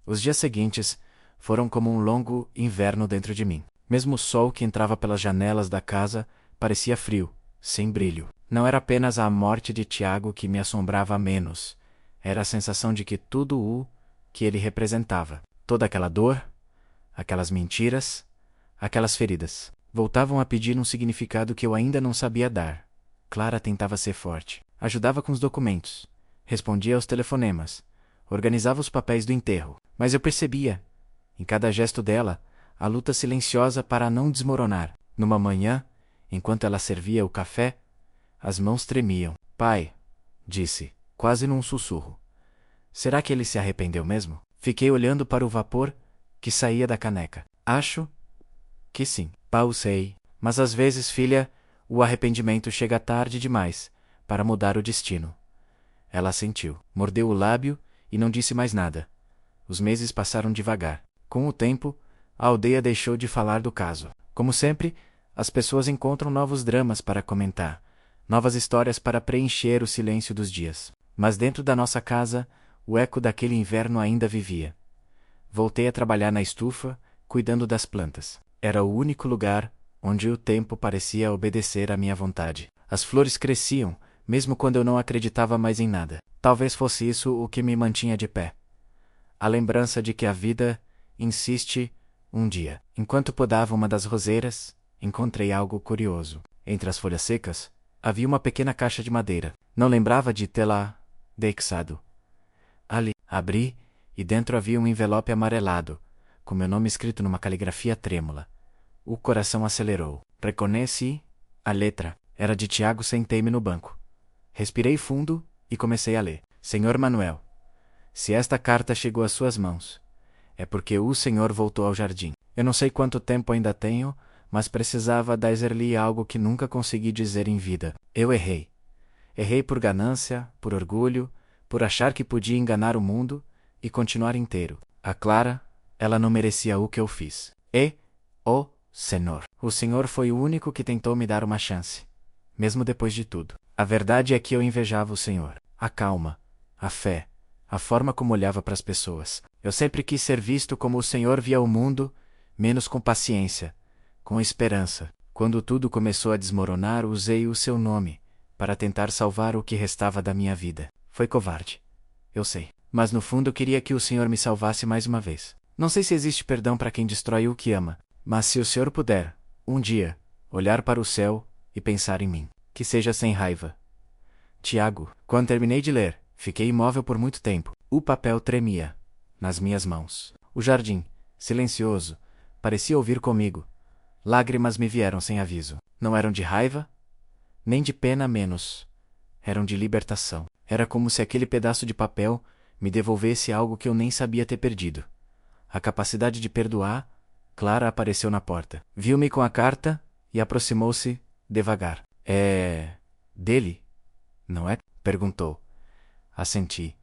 Os dias seguintes foram como um longo inverno dentro de mim. Mesmo o sol que entrava pelas janelas da casa parecia frio, sem brilho. Não era apenas a morte de Tiago que me assombrava menos. Era a sensação de que tudo o que ele representava, toda aquela dor, aquelas mentiras, aquelas feridas, voltavam a pedir um significado que eu ainda não sabia dar. Clara tentava ser forte, ajudava com os documentos, respondia aos telefonemas, organizava os papéis do enterro, mas eu percebia, em cada gesto dela, a luta silenciosa para não desmoronar. Numa manhã, enquanto ela servia o café, as mãos tremiam. Pai, disse, quase num sussurro. Será que ele se arrependeu mesmo? Fiquei olhando para o vapor que saía da caneca. Acho que sim. Pausei. Mas às vezes, filha, o arrependimento chega tarde demais para mudar o destino. Ela assentiu, mordeu o lábio e não disse mais nada. Os meses passaram devagar. Com o tempo, a aldeia deixou de falar do caso. Como sempre, as pessoas encontram novos dramas para comentar, novas histórias para preencher o silêncio dos dias. Mas dentro da nossa casa, o eco daquele inverno ainda vivia. Voltei a trabalhar na estufa, cuidando das plantas. Era o único lugar onde o tempo parecia obedecer à minha vontade. As flores cresciam, mesmo quando eu não acreditava mais em nada. Talvez fosse isso o que me mantinha de pé. A lembrança de que a vida insiste um dia. Enquanto podava uma das roseiras, encontrei algo curioso. Entre as folhas secas, havia uma pequena caixa de madeira. Não lembrava de tê-la deixado. Ali, abri, e dentro havia um envelope amarelado, com meu nome escrito numa caligrafia trêmula. O coração acelerou. Reconheci a letra. Era de Tiago. Sentei-me no banco. Respirei fundo e comecei a ler. Senhor Manuel, se esta carta chegou às suas mãos, é porque o Senhor voltou ao jardim. Eu não sei quanto tempo ainda tenho, mas precisava dizer-lhe algo que nunca consegui dizer em vida. Eu errei. Errei por ganância, por orgulho, por achar que podia enganar o mundo e continuar inteiro. A Clara, ela não merecia o que eu fiz. O Senhor foi o único que tentou me dar uma chance, mesmo depois de tudo. A verdade é que eu invejava o Senhor. A calma, a fé, a forma como olhava para as pessoas. Eu sempre quis ser visto como o Senhor via o mundo, menos com paciência, com esperança. Quando tudo começou a desmoronar, usei o seu nome para tentar salvar o que restava da minha vida. Foi covarde. Eu sei. Mas no fundo eu queria que o Senhor me salvasse mais uma vez. Não sei se existe perdão para quem destrói o que ama, mas se o Senhor puder, um dia, olhar para o céu e pensar em mim, que seja sem raiva. Tiago, quando terminei de ler, fiquei imóvel por muito tempo. O papel tremia nas minhas mãos. O jardim, silencioso, parecia ouvir comigo. Lágrimas me vieram sem aviso. Não eram de raiva, nem de pena menos. Eram de libertação. Era como se aquele pedaço de papel me devolvesse algo que eu nem sabia ter perdido. A capacidade de perdoar. Clara apareceu na porta. Viu-me com a carta e aproximou-se devagar. É dele, não é? Perguntou. Assenti.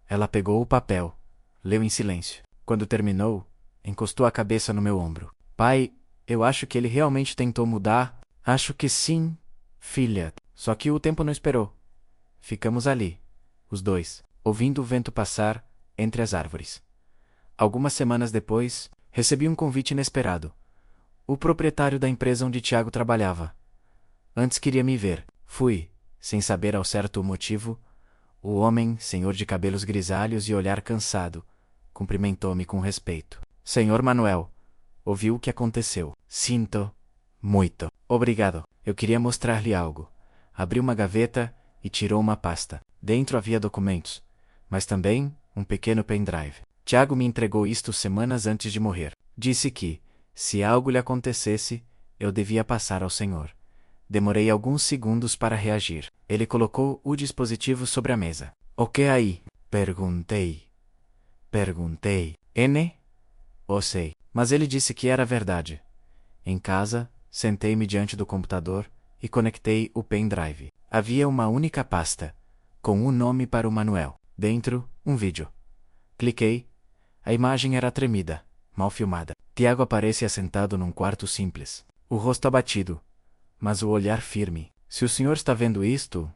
Ela pegou o papel, leu em silêncio. Quando terminou, encostou a cabeça no meu ombro. Pai, eu acho que ele realmente tentou mudar. Acho que sim, filha. Só que o tempo não esperou. Ficamos ali, os dois, ouvindo o vento passar entre as árvores. Algumas semanas depois, recebi um convite inesperado. O proprietário da empresa onde Tiago trabalhava. Antes queria me ver. Fui, sem saber ao certo o motivo. O homem, senhor de cabelos grisalhos e olhar cansado, cumprimentou-me com respeito. Senhor Manuel, ouviu o que aconteceu. Sinto muito. Obrigado. Eu queria mostrar-lhe algo. Abriu uma gaveta e tirou uma pasta. Dentro havia documentos, mas também um pequeno pendrive. Tiago me entregou isto semanas antes de morrer. Disse que, se algo lhe acontecesse, eu devia passar ao Senhor. Demorei alguns segundos para reagir. Ele colocou o dispositivo sobre a mesa. O que é aí? Perguntei. Sei. Mas ele disse que era verdade. Em casa, sentei-me diante do computador e conectei o pendrive. Havia uma única pasta, com um nome para o Manuel. Dentro, um vídeo. Cliquei, A imagem era tremida, mal filmada. Tiago aparecia sentado num quarto simples, o rosto abatido, mas o olhar firme. Se o senhor está vendo isto,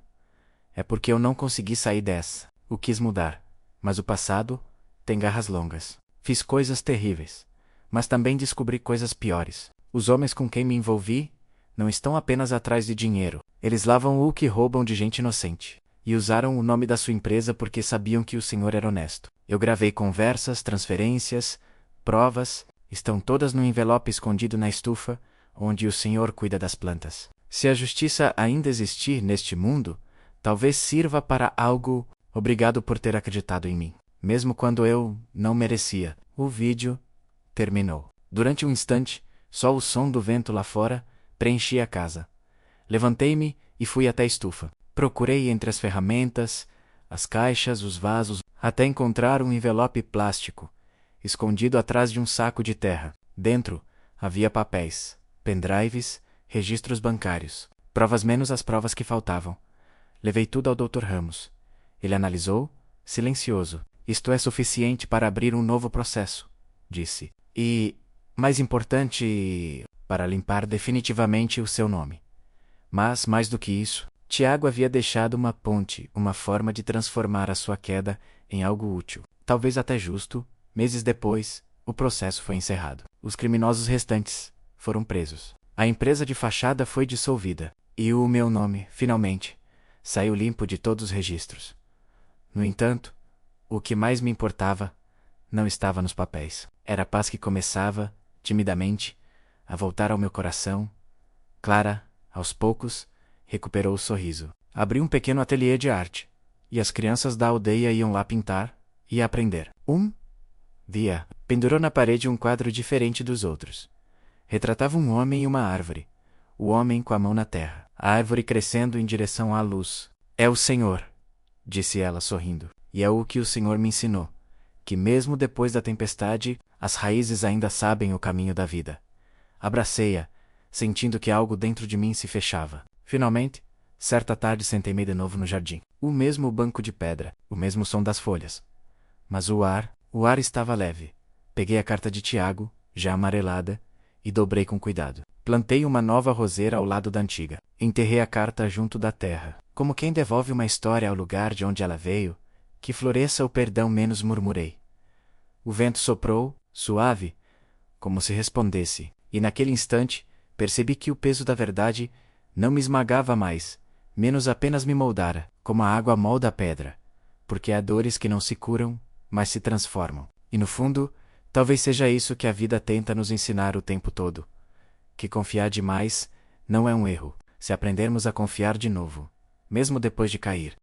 é porque eu não consegui sair dessa. O quis mudar, mas o passado tem garras longas. Fiz coisas terríveis, mas também descobri coisas piores. Os homens com quem me envolvi não estão apenas atrás de dinheiro. Eles lavam o que roubam de gente inocente. E usaram o nome da sua empresa porque sabiam que o senhor era honesto. Eu gravei conversas, transferências, provas, estão todas no envelope escondido na estufa, onde o senhor cuida das plantas. Se a justiça ainda existir neste mundo, talvez sirva para algo. Obrigado por ter acreditado em mim, mesmo quando eu não merecia. O vídeo terminou. Durante um instante, só o som do vento lá fora preenchia a casa. Levantei-me e fui até a estufa. Procurei entre as ferramentas, as caixas, os vasos, até encontrar um envelope plástico, escondido atrás de um saco de terra. Dentro havia papéis, pendrives, registros bancários, provas menos as provas que faltavam. Levei tudo ao Dr. Ramos. Ele analisou, silencioso. Isto é suficiente para abrir um novo processo, disse. E, mais importante, para limpar definitivamente o seu nome. Mas, mais do que isso, Tiago havia deixado uma ponte, uma forma de transformar a sua queda em algo útil, talvez até justo. Meses depois, o processo foi encerrado. Os criminosos restantes foram presos. A empresa de fachada foi dissolvida. E o meu nome, finalmente, saiu limpo de todos os registros. No entanto, o que mais me importava não estava nos papéis. Era a paz que começava, timidamente, a voltar ao meu coração. Clara, aos poucos, recuperou o sorriso. Abri um pequeno ateliê de arte, e as crianças da aldeia iam lá pintar e aprender. Dia pendurou na parede um quadro diferente dos outros. Retratava um homem e uma árvore, o homem com a mão na terra, a árvore crescendo em direção à luz. É o Senhor, disse ela sorrindo, e é o que o Senhor me ensinou, que mesmo depois da tempestade, as raízes ainda sabem o caminho da vida. Abracei-a, sentindo que algo dentro de mim se fechava. Finalmente, certa tarde sentei-me de novo no jardim. O mesmo banco de pedra, o mesmo som das folhas. Mas o ar estava leve. Peguei a carta de Tiago, já amarelada, e dobrei com cuidado. Plantei uma nova roseira ao lado da antiga. Enterrei a carta junto da terra. Como quem devolve uma história ao lugar de onde ela veio, que floresça o perdão, menos murmurei. O vento soprou, suave, como se respondesse, e naquele instante, percebi que o peso da verdade não me esmagava mais, menos apenas me moldara, como a água molda a pedra, porque há dores que não se curam, mas se transformam. E no fundo, talvez seja isso que a vida tenta nos ensinar o tempo todo. Que confiar demais não é um erro, se aprendermos a confiar de novo, mesmo depois de cair.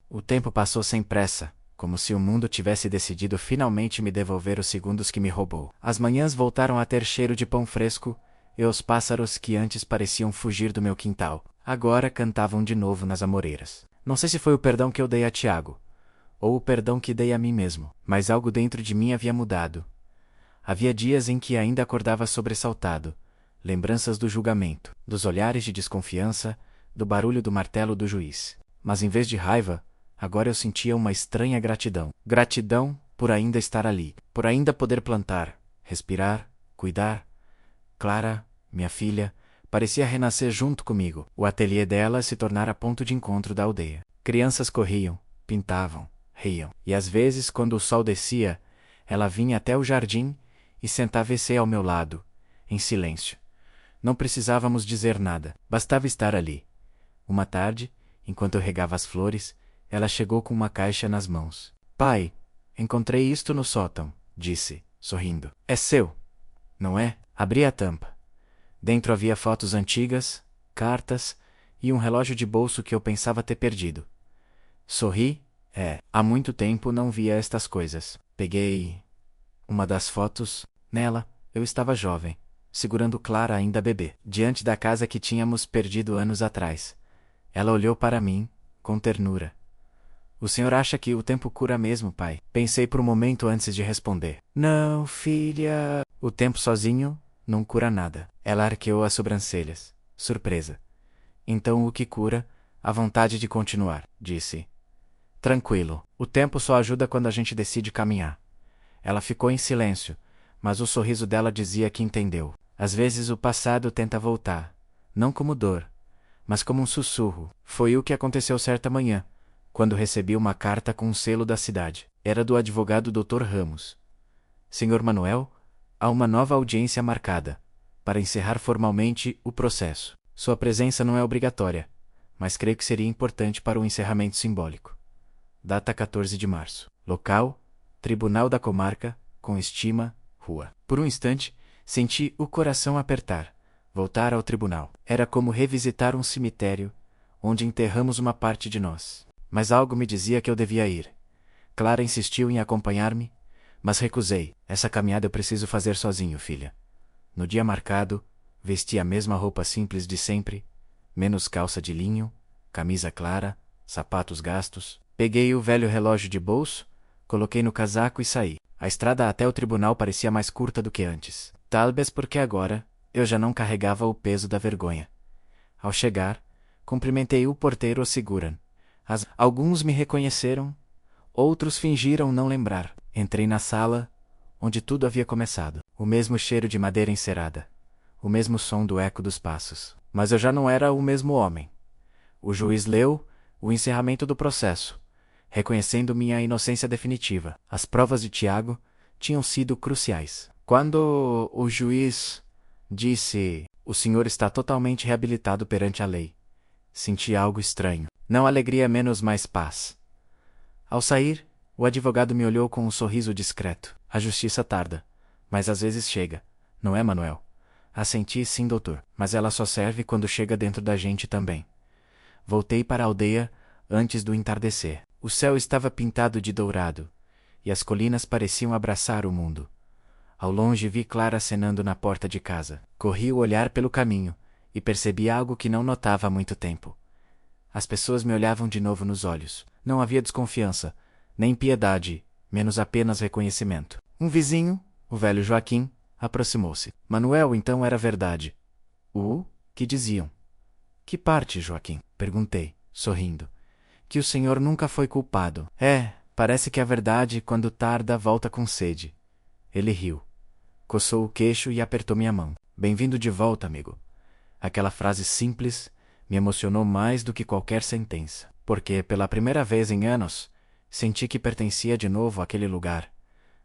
O tempo passou sem pressa, como se o mundo tivesse decidido finalmente me devolver os segundos que me roubou. As manhãs voltaram a ter cheiro de pão fresco, e os pássaros que antes pareciam fugir do meu quintal, agora cantavam de novo nas amoreiras. Não sei se foi o perdão que eu dei a Tiago, ou o perdão que dei a mim mesmo, mas algo dentro de mim havia mudado. Havia dias em que ainda acordava sobressaltado, lembranças do julgamento, dos olhares de desconfiança, do barulho do martelo do juiz. Mas em vez de raiva, agora eu sentia uma estranha gratidão. Gratidão por ainda estar ali, por ainda poder plantar, respirar, cuidar. Clara, minha filha, parecia renascer junto comigo. O ateliê dela se tornara ponto de encontro da aldeia. Crianças corriam, pintavam, riam. E às vezes, quando o sol descia, ela vinha até o jardim e sentava-se ao meu lado, em silêncio. Não precisávamos dizer nada, bastava estar ali. Uma tarde, enquanto eu regava as flores, ela chegou com uma caixa nas mãos. Pai, encontrei isto no sótão, disse, sorrindo. É seu, não é? Abri a tampa. Dentro havia fotos antigas, cartas e um relógio de bolso que eu pensava ter perdido. Sorri. Há muito tempo não via estas coisas. Peguei uma das fotos. Nela, eu estava jovem, segurando Clara ainda bebê, diante da casa que tínhamos perdido anos atrás. Ela olhou para mim, com ternura. O senhor acha que o tempo cura mesmo, pai? Pensei por um momento antes de responder. Não, filha. O tempo sozinho não cura nada. Ela arqueou as sobrancelhas, surpresa. Então o que cura? A vontade de continuar, disse. Tranquilo. O tempo só ajuda quando a gente decide caminhar. Ela ficou em silêncio, mas o sorriso dela dizia que entendeu. Às vezes o passado tenta voltar, não como dor, mas como um sussurro. Foi o que aconteceu certa manhã, quando recebi uma carta com um selo da cidade. Era do advogado Dr. Ramos. Senhor Manuel, há uma nova audiência marcada, para encerrar formalmente o processo. Sua presença não é obrigatória, mas creio que seria importante para o encerramento simbólico. Data 14 de março. Local: Tribunal da Comarca, com estima, Rua. Por um instante, senti o coração apertar. Voltar ao tribunal. Era como revisitar um cemitério, onde enterramos uma parte de nós. Mas algo me dizia que eu devia ir. Clara insistiu em acompanhar-me, mas recusei. Essa caminhada eu preciso fazer sozinho, filha. No dia marcado, vesti a mesma roupa simples de sempre, menos calça de linho, camisa clara, sapatos gastos. Peguei o velho relógio de bolso, coloquei no casaco e saí. A estrada até o tribunal parecia mais curta do que antes. Talvez porque agora eu já não carregava o peso da vergonha. Ao chegar, cumprimentei o porteiro Osiguran. Alguns me reconheceram, outros fingiram não lembrar. Entrei na sala, onde tudo havia começado. O mesmo cheiro de madeira encerada, o mesmo som do eco dos passos. Mas eu já não era o mesmo homem. O juiz leu o encerramento do processo, reconhecendo minha inocência definitiva. As provas de Tiago tinham sido cruciais. Quando o juiz disse: "O senhor está totalmente reabilitado perante a lei", senti algo estranho. Não alegria, menos mais paz. Ao sair, o advogado me olhou com um sorriso discreto. A justiça tarda, mas às vezes chega, não é, Manuel? Assenti: "Sim, doutor, mas ela só serve quando chega dentro da gente também." Voltei para a aldeia antes do entardecer. O céu estava pintado de dourado, e as colinas pareciam abraçar o mundo. Ao longe vi Clara acenando na porta de casa. Corri o olhar pelo caminho, e percebi algo que não notava há muito tempo. As pessoas me olhavam de novo nos olhos. Não havia desconfiança, nem piedade, menos apenas reconhecimento. Um vizinho, o velho Joaquim, aproximou-se. Manuel, então era verdade. Que diziam? Que parte, Joaquim? Perguntei, sorrindo. Que o senhor nunca foi culpado. Parece que a verdade, quando tarda, volta com sede. Ele riu. Coçou o queixo e apertou minha mão. Bem-vindo de volta, amigo. Aquela frase simples me emocionou mais do que qualquer sentença, porque, pela primeira vez em anos, senti que pertencia de novo àquele lugar.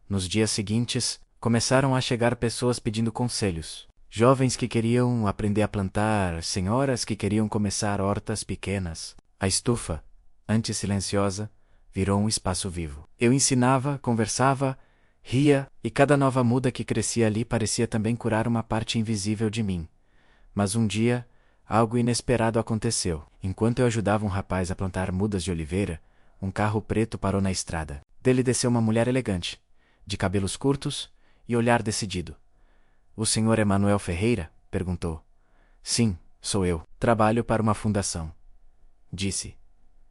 Nos dias seguintes, começaram a chegar pessoas pedindo conselhos. Jovens que queriam aprender a plantar, senhoras que queriam começar hortas pequenas. A estufa, antes silenciosa, virou um espaço vivo. Eu ensinava, conversava, ria, e cada nova muda que crescia ali parecia também curar uma parte invisível de mim. Mas um dia, algo inesperado aconteceu. Enquanto eu ajudava um rapaz a plantar mudas de oliveira, um carro preto parou na estrada. Dele desceu uma mulher elegante, de cabelos curtos e olhar decidido. "O senhor é Manuel Ferreira?" perguntou. "Sim, sou eu. Trabalho para uma fundação", disse,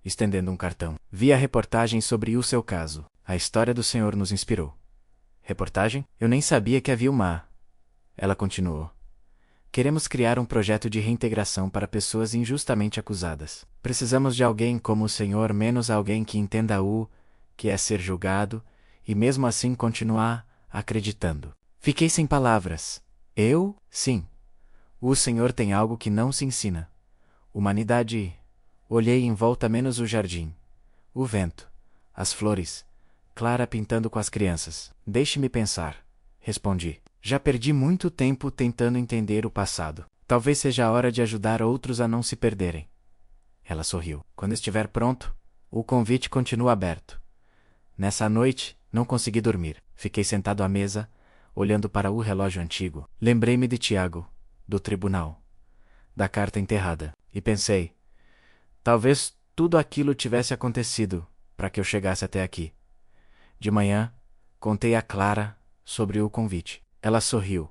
estendendo um cartão. "Vi a reportagem sobre o seu caso. A história do senhor nos inspirou." "Reportagem? Eu nem sabia que havia uma." Ela continuou. "Queremos criar um projeto de reintegração para pessoas injustamente acusadas. Precisamos de alguém como o senhor, menos alguém que entenda o que é ser julgado e mesmo assim continuar acreditando." Fiquei sem palavras. Eu? Sim. O senhor tem algo que não se ensina. Humanidade. Olhei em volta, menos o jardim, o vento, as flores, Clara pintando com as crianças. "Deixe-me pensar", respondi. "Já perdi muito tempo tentando entender o passado. Talvez seja a hora de ajudar outros a não se perderem." Ela sorriu. "Quando estiver pronto, o convite continua aberto." Nessa noite, não consegui dormir. Fiquei sentado à mesa, olhando para o relógio antigo. Lembrei-me de Tiago, do tribunal, da carta enterrada, e pensei: talvez tudo aquilo tivesse acontecido para que eu chegasse até aqui. De manhã, contei a Clara sobre o convite. Ela sorriu,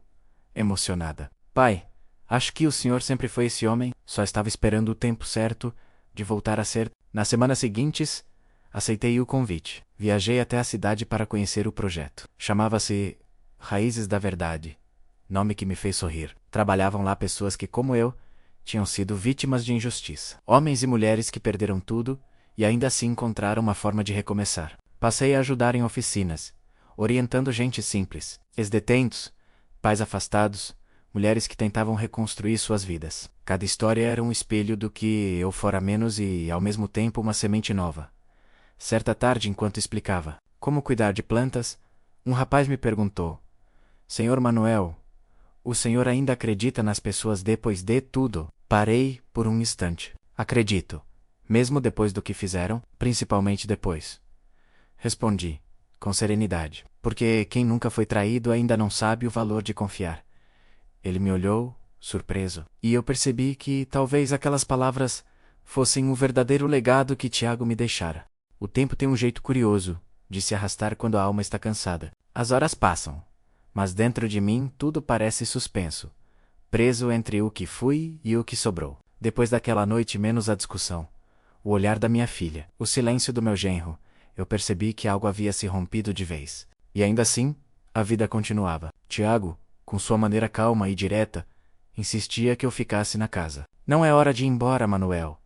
emocionada. "Pai, acho que o senhor sempre foi esse homem, só estava esperando o tempo certo de voltar a ser." Nas semanas seguintes, aceitei o convite. Viajei até a cidade para conhecer o projeto. Chamava-se Raízes da Verdade, nome que me fez sorrir. Trabalhavam lá pessoas que, como eu, tinham sido vítimas de injustiça. Homens e mulheres que perderam tudo e ainda assim encontraram uma forma de recomeçar. Passei a ajudar em oficinas, orientando gente simples, ex-detentos, pais afastados, mulheres que tentavam reconstruir suas vidas. Cada história era um espelho do que eu fora menos e, ao mesmo tempo, uma semente nova. Certa tarde, enquanto explicava como cuidar de plantas, um rapaz me perguntou: Senhor Manuel, o senhor ainda acredita nas pessoas depois de tudo? Parei por um instante. Acredito. Mesmo depois do que fizeram, principalmente depois. Respondi, com serenidade, porque quem nunca foi traído ainda não sabe o valor de confiar. Ele me olhou, surpreso, e eu percebi que talvez aquelas palavras fossem o verdadeiro legado que Tiago me deixara. O tempo tem um jeito curioso de se arrastar quando a alma está cansada. As horas passam, mas dentro de mim tudo parece suspenso, preso entre o que fui e o que sobrou. Depois daquela noite, menos a discussão, o olhar da minha filha, o silêncio do meu genro, eu percebi que algo havia se rompido de vez. E ainda assim, a vida continuava. Tiago, com sua maneira calma e direta, insistia que eu ficasse na casa. Não é hora de ir embora, Manuel,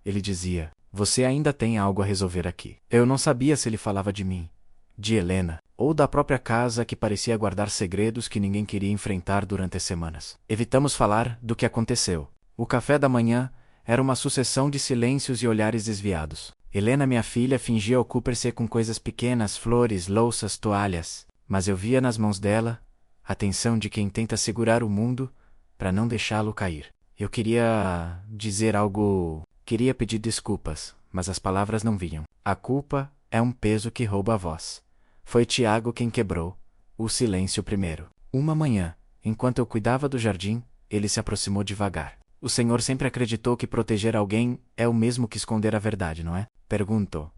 ele dizia. Você ainda tem algo a resolver aqui. Eu não sabia se ele falava de mim, de Helena, ou da própria casa que parecia guardar segredos que ninguém queria enfrentar durante as semanas. Evitamos falar do que aconteceu. O café da manhã era uma sucessão de silêncios e olhares desviados. Helena, minha filha, fingia ocupar-se com coisas pequenas, flores, louças, toalhas. Mas eu via nas mãos dela a tensão de quem tenta segurar o mundo para não deixá-lo cair. Eu queria dizer algo, queria pedir desculpas, mas as palavras não vinham. A culpa é um peso que rouba a voz. Foi Tiago quem quebrou o silêncio primeiro. Uma manhã, enquanto eu cuidava do jardim, ele se aproximou devagar. O senhor sempre acreditou que proteger alguém é o mesmo que esconder a verdade, não é? Perguntou.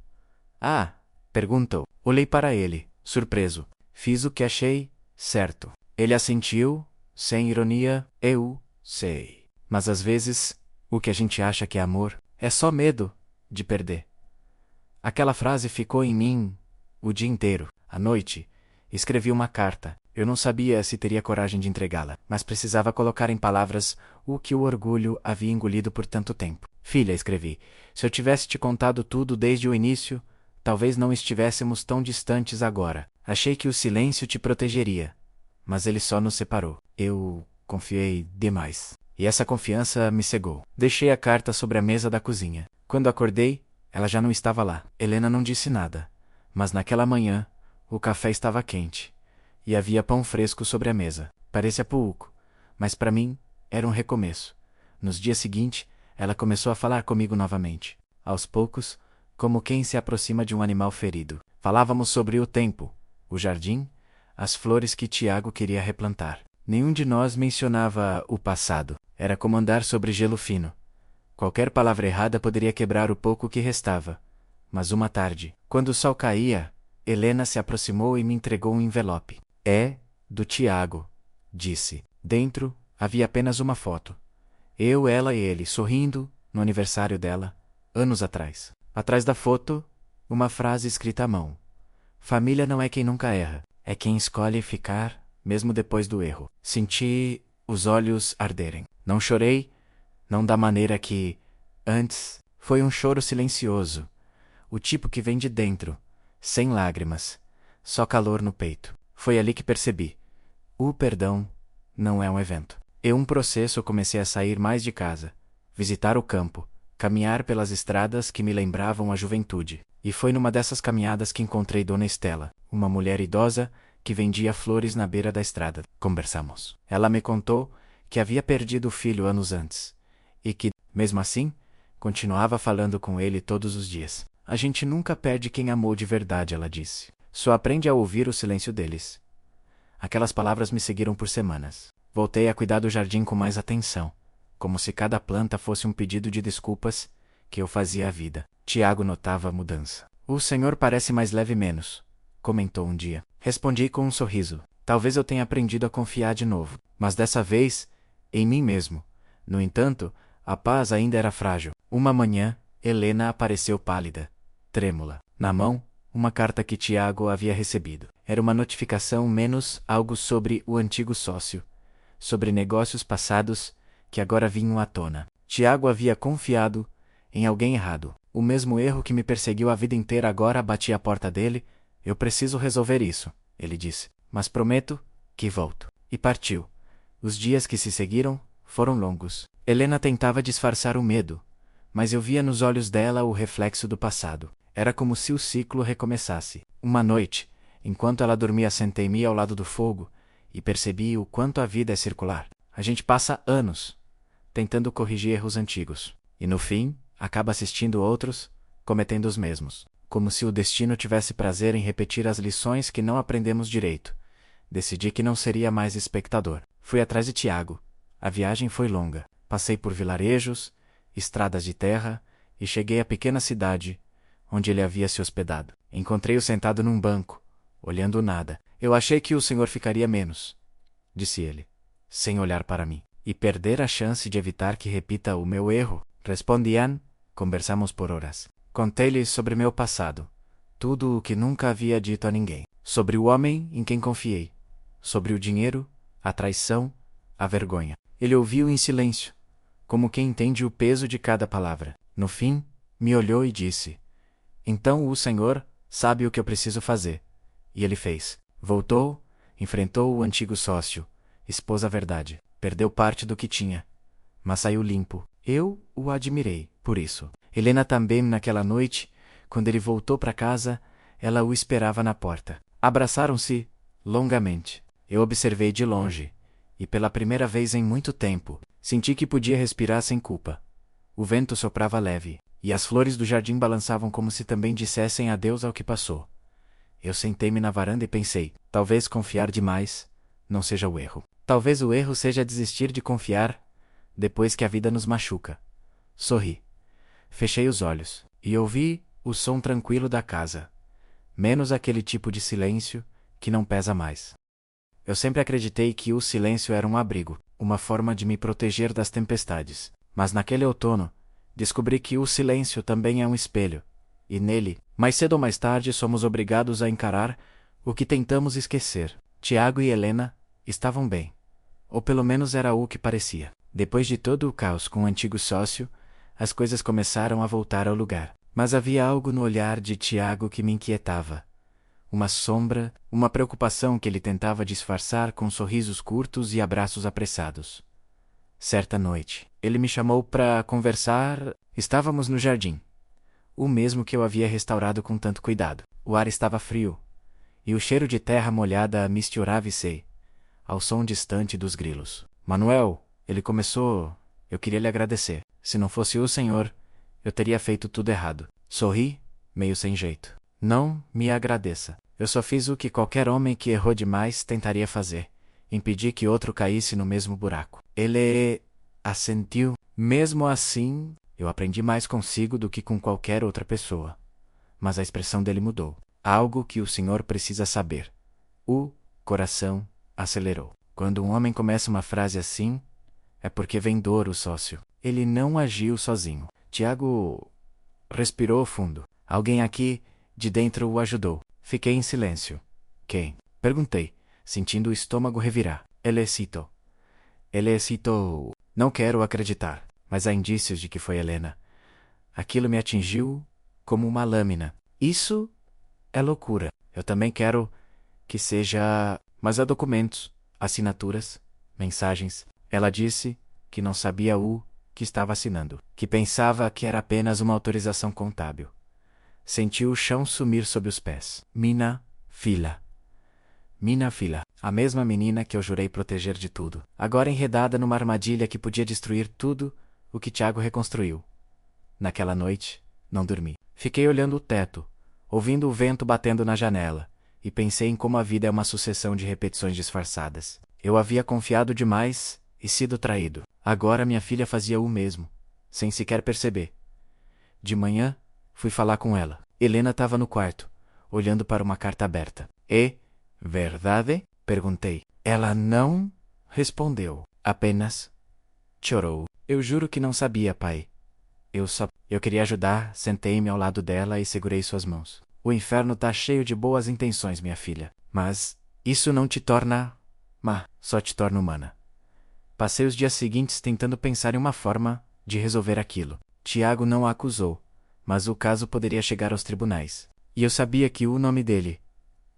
Ah, perguntou. Olhei para ele, surpreso. Fiz o que achei certo. Ele assentiu, sem ironia. Eu sei. Mas às vezes, o que a gente acha que é amor é só medo de perder. Aquela frase ficou em mim o dia inteiro. À noite, escrevi uma carta. Eu não sabia se teria coragem de entregá-la, mas precisava colocar em palavras o que o orgulho havia engolido por tanto tempo. Filha, escrevi, se eu tivesse te contado tudo desde o início, talvez não estivéssemos tão distantes agora. Achei que o silêncio te protegeria, mas ele só nos separou. Eu confiei demais, e essa confiança me cegou. Deixei a carta sobre a mesa da cozinha. Quando acordei, ela já não estava lá. Helena não disse nada, mas naquela manhã, o café estava quente. E havia pão fresco sobre a mesa. Parecia pouco, mas para mim era um recomeço. Nos dias seguintes, ela começou a falar comigo novamente. Aos poucos, como quem se aproxima de um animal ferido. Falávamos sobre o tempo, o jardim, as flores que Tiago queria replantar. Nenhum de nós mencionava o passado. Era como andar sobre gelo fino. Qualquer palavra errada poderia quebrar o pouco que restava. Mas uma tarde, quando o sol caía, Helena se aproximou e me entregou um envelope. É do Tiago, disse. Dentro, havia apenas uma foto. Eu, ela e ele, sorrindo, no aniversário dela, anos atrás. Atrás da foto, uma frase escrita à mão. Família não é quem nunca erra, é quem escolhe ficar, mesmo depois do erro. Senti os olhos arderem. Não chorei, não da maneira que, antes, foi um choro silencioso. O tipo que vem de dentro, sem lágrimas, só calor no peito. Foi ali que percebi. O perdão não é um evento. É um processo. Eu comecei a sair mais de casa, visitar o campo, caminhar pelas estradas que me lembravam a juventude. E foi numa dessas caminhadas que encontrei Dona Estela, uma mulher idosa que vendia flores na beira da estrada. Conversamos. Ela me contou que havia perdido o filho anos antes e que, mesmo assim, continuava falando com ele todos os dias. A gente nunca perde quem amou de verdade, ela disse. Só aprende a ouvir o silêncio deles. Aquelas palavras me seguiram por semanas. Voltei a cuidar do jardim com mais atenção, como se cada planta fosse um pedido de desculpas que eu fazia à vida. Tiago notava a mudança. O senhor parece mais leve menos, comentou um dia. Respondi com um sorriso. Talvez eu tenha aprendido a confiar de novo, mas dessa vez, em mim mesmo. No entanto, a paz ainda era frágil. Uma manhã, Helena apareceu pálida, trêmula. Na mão, uma carta que Tiago havia recebido. Era uma notificação menos algo sobre o antigo sócio, sobre negócios passados que agora vinham à tona. Tiago havia confiado em alguém errado. O mesmo erro que me perseguiu a vida inteira agora batia à porta dele. Eu preciso resolver isso, ele disse. Mas prometo que volto. E partiu. Os dias que se seguiram foram longos. Helena tentava disfarçar o medo, mas eu via nos olhos dela o reflexo do passado. Era como se o ciclo recomeçasse. Uma noite, enquanto ela dormia, sentei-me ao lado do fogo e percebi o quanto a vida é circular. A gente passa anos tentando corrigir erros antigos, e no fim, acaba assistindo outros cometendo os mesmos. Como se o destino tivesse prazer em repetir as lições que não aprendemos direito. Decidi que não seria mais espectador. Fui atrás de Tiago. A viagem foi longa. Passei por vilarejos, estradas de terra, e cheguei à pequena cidade, onde ele havia se hospedado. Encontrei-o sentado num banco, olhando nada. Eu achei que o senhor ficaria menos, disse ele, sem olhar para mim, e perder a chance de evitar que repita o meu erro. Respondi Ian. Conversamos por horas. Contei-lhe sobre meu passado, tudo o que nunca havia dito a ninguém, sobre o homem em quem confiei, sobre o dinheiro, a traição, a vergonha. Ele ouviu em silêncio, como quem entende o peso de cada palavra. No fim, me olhou e disse: então o senhor sabe o que eu preciso fazer. E ele fez. Voltou, enfrentou o antigo sócio, expôs a verdade. Perdeu parte do que tinha, mas saiu limpo. Eu o admirei por isso. Helena também, naquela noite, quando ele voltou para casa, ela o esperava na porta. Abraçaram-se longamente. Eu observei de longe, e pela primeira vez em muito tempo, senti que podia respirar sem culpa. O vento soprava leve, e as flores do jardim balançavam como se também dissessem adeus ao que passou. Eu sentei-me na varanda e pensei, talvez confiar demais não seja o erro. Talvez o erro seja desistir de confiar depois que a vida nos machuca. Sorri. Fechei os olhos, e ouvi o som tranquilo da casa, menos aquele tipo de silêncio que não pesa mais. Eu sempre acreditei que o silêncio era um abrigo, uma forma de me proteger das tempestades. Mas naquele outono, descobri que o silêncio também é um espelho, e nele, mais cedo ou mais tarde, somos obrigados a encarar o que tentamos esquecer. Tiago e Helena estavam bem, ou pelo menos era o que parecia. Depois de todo o caos com o antigo sócio, as coisas começaram a voltar ao lugar. Mas havia algo no olhar de Tiago que me inquietava. Uma sombra, uma preocupação que ele tentava disfarçar com sorrisos curtos e abraços apressados. Certa noite, ele me chamou para conversar. Estávamos no jardim, o mesmo que eu havia restaurado com tanto cuidado. O ar estava frio, e o cheiro de terra molhada misturava-se ao som distante dos grilos. Manuel, ele começou, eu queria lhe agradecer. Se não fosse o senhor, eu teria feito tudo errado. Sorri, meio sem jeito. Não me agradeça. Eu só fiz o que qualquer homem que errou demais tentaria fazer. Impedir que outro caísse no mesmo buraco. Ele assentiu. Mesmo assim, eu aprendi mais consigo do que com qualquer outra pessoa. Mas a expressão dele mudou. Algo que o senhor precisa saber. O coração acelerou. Quando um homem começa uma frase assim, é porque vem dor o sócio. Ele não agiu sozinho. Tiago respirou fundo. Alguém aqui de dentro o ajudou. Fiquei em silêncio. Quem? Perguntei, sentindo o estômago revirar. Ele citou. Não quero acreditar, mas há indícios de que foi Helena. Aquilo me atingiu como uma lâmina. Isso é loucura. Eu também quero que seja... Mas há documentos, assinaturas, mensagens. Ela disse que não sabia o que estava assinando, que pensava que era apenas uma autorização contábil. Sentiu o chão sumir sob os pés. Minha filha. A mesma menina que eu jurei proteger de tudo. Agora enredada numa armadilha que podia destruir tudo o que Tiago reconstruiu. Naquela noite, não dormi. Fiquei olhando o teto, ouvindo o vento batendo na janela, e pensei em como a vida é uma sucessão de repetições disfarçadas. Eu havia confiado demais e sido traído. Agora minha filha fazia o mesmo, sem sequer perceber. De manhã, fui falar com ela. Helena estava no quarto, olhando para uma carta aberta. É verdade? Perguntei. Ela não respondeu. Apenas chorou. Eu juro que não sabia, pai. Eu queria ajudar, sentei-me ao lado dela e segurei suas mãos. O inferno tá cheio de boas intenções, minha filha. Mas isso não te torna má, só te torna humana. Passei os dias seguintes tentando pensar em uma forma de resolver aquilo. Tiago não a acusou, mas o caso poderia chegar aos tribunais. E eu sabia que o nome dele,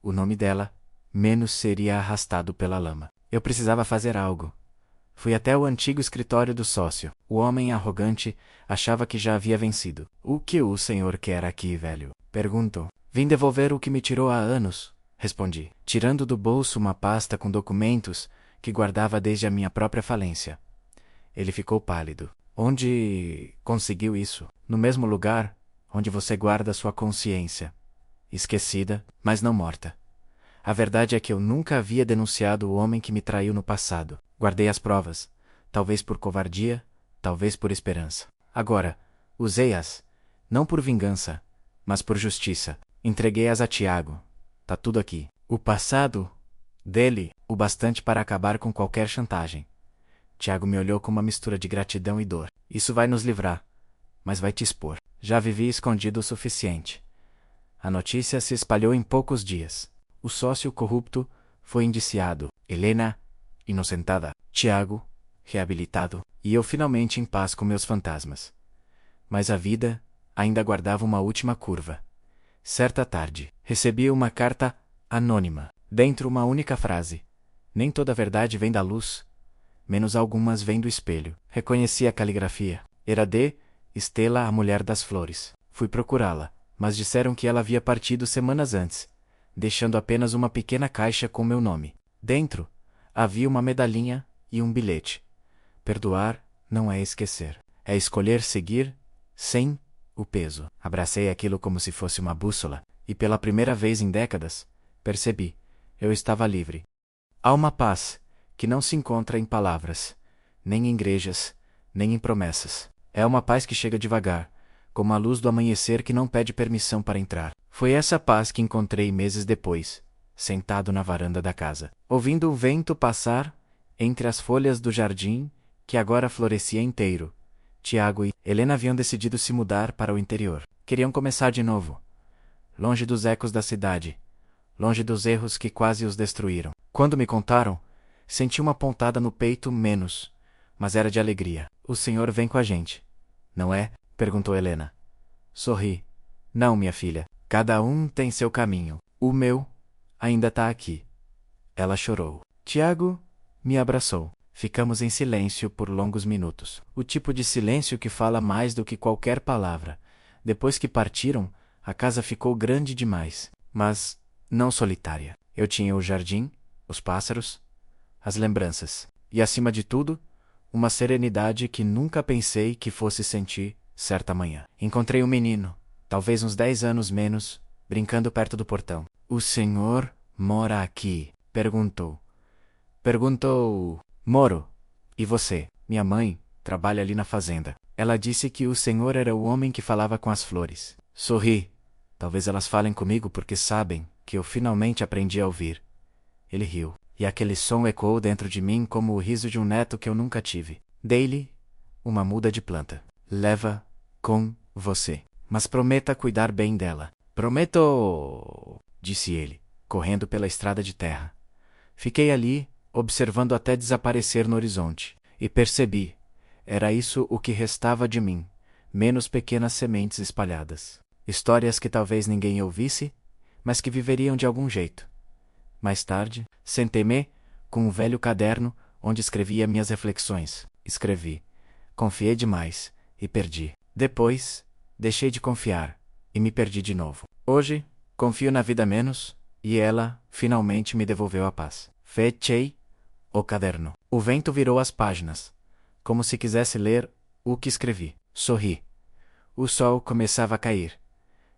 o nome dela, menos seria arrastado pela lama. Eu precisava fazer algo. Fui até o antigo escritório do sócio. O homem arrogante achava que já havia vencido. O que o senhor quer aqui, velho? Perguntou. Vim devolver o que me tirou há anos, respondi, tirando do bolso uma pasta com documentos que guardava desde a minha própria falência. Ele ficou pálido. Onde conseguiu isso? No mesmo lugar onde você guarda sua consciência. Esquecida, mas não morta. A verdade é que eu nunca havia denunciado o homem que me traiu no passado. Guardei as provas, talvez por covardia, talvez por esperança. Agora, usei-as, não por vingança, mas por justiça. Entreguei-as a Tiago. Tá tudo aqui. O passado dele, o bastante para acabar com qualquer chantagem. Tiago me olhou com uma mistura de gratidão e dor. Isso vai nos livrar, mas vai te expor. Já vivi escondido o suficiente. A notícia se espalhou em poucos dias. O sócio corrupto foi indiciado. Helena, inocentada. Tiago, reabilitado. E eu finalmente em paz com meus fantasmas. Mas a vida ainda guardava uma última curva. Certa tarde, recebi uma carta anônima. Dentro uma única frase. Nem toda verdade vem da luz, menos algumas vêm do espelho. Reconheci a caligrafia. Era de Estela, a mulher das flores. Fui procurá-la, mas disseram que ela havia partido semanas antes, deixando apenas uma pequena caixa com meu nome. Dentro, havia uma medalhinha e um bilhete. Perdoar não é esquecer. É escolher seguir sem o peso. Abracei aquilo como se fosse uma bússola, e pela primeira vez em décadas, percebi. Eu estava livre. Há uma paz que não se encontra em palavras, nem em igrejas, nem em promessas. É uma paz que chega devagar, como a luz do amanhecer que não pede permissão para entrar. Foi essa paz que encontrei meses depois, sentado na varanda da casa, ouvindo o vento passar entre as folhas do jardim, que agora florescia inteiro. Tiago e Helena haviam decidido se mudar para o interior. Queriam começar de novo, longe dos ecos da cidade, longe dos erros que quase os destruíram. Quando me contaram, senti uma pontada no peito menos, mas era de alegria. O senhor vem com a gente, não é? Perguntou Helena. Sorri. Não, minha filha. Cada um tem seu caminho. O meu ainda tá aqui. Ela chorou. Tiago me abraçou. Ficamos em silêncio por longos minutos. O tipo de silêncio que fala mais do que qualquer palavra. Depois que partiram, a casa ficou grande demais, mas não solitária. Eu tinha o jardim, os pássaros, as lembranças. E, acima de tudo, uma serenidade que nunca pensei que fosse sentir certa manhã. Encontrei um menino, talvez uns 10 anos menos, brincando perto do portão. O senhor mora aqui? Perguntou. Moro. E você? Minha mãe trabalha ali na fazenda. Ela disse que o senhor era o homem que falava com as flores. Sorri. Talvez elas falem comigo porque sabem que eu finalmente aprendi a ouvir. Ele riu, e aquele som ecoou dentro de mim como o riso de um neto que eu nunca tive. Dei-lhe uma muda de planta. Leva com você, mas prometa cuidar bem dela. Prometo, disse ele, correndo pela estrada de terra. Fiquei ali, observando até desaparecer no horizonte, e percebi, era isso o que restava de mim, menos pequenas sementes espalhadas. Histórias que talvez ninguém ouvisse, mas que viveriam de algum jeito. Mais tarde, sentei-me com um velho caderno onde escrevia minhas reflexões. Escrevi. Confiei demais e perdi. Depois, deixei de confiar e me perdi de novo. Hoje, confio na vida menos e ela finalmente me devolveu a paz. Fechei o caderno. O vento virou as páginas, como se quisesse ler o que escrevi. Sorri. O sol começava a cair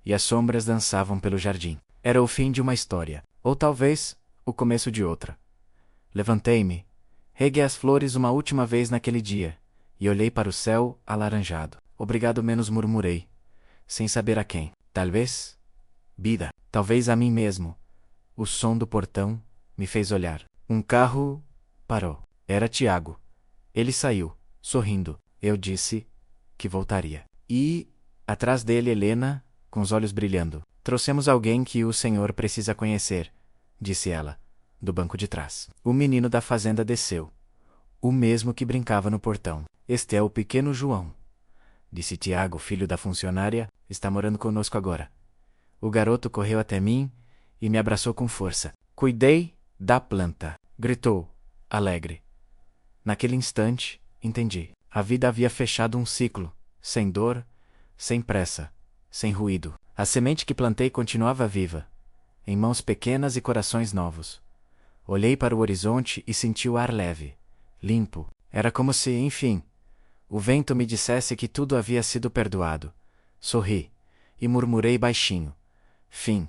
e as sombras dançavam pelo jardim. Era o fim de uma história, ou talvez o começo de outra. Levantei-me, reguei as flores uma última vez naquele dia e olhei para o céu alaranjado. Obrigado menos murmurei, sem saber a quem. Talvez, vida, talvez a mim mesmo. O som do portão me fez olhar. Um carro parou. Era Tiago. Ele saiu, sorrindo. Eu disse que voltaria. E, atrás dele, Helena, com os olhos brilhando. Trouxemos alguém que o senhor precisa conhecer, disse ela, do banco de trás. O menino da fazenda desceu. O mesmo que brincava no portão. Este é o pequeno João, disse Tiago, filho da funcionária, está morando conosco agora. O garoto correu até mim e me abraçou com força. Cuidei da planta, gritou, alegre. Naquele instante, entendi. A vida havia fechado um ciclo, sem dor, sem pressa, sem ruído. A semente que plantei continuava viva, em mãos pequenas e corações novos. Olhei para o horizonte e senti o ar leve, limpo. Era como se, enfim, o vento me dissesse que tudo havia sido perdoado. Sorri, e murmurei baixinho: fim.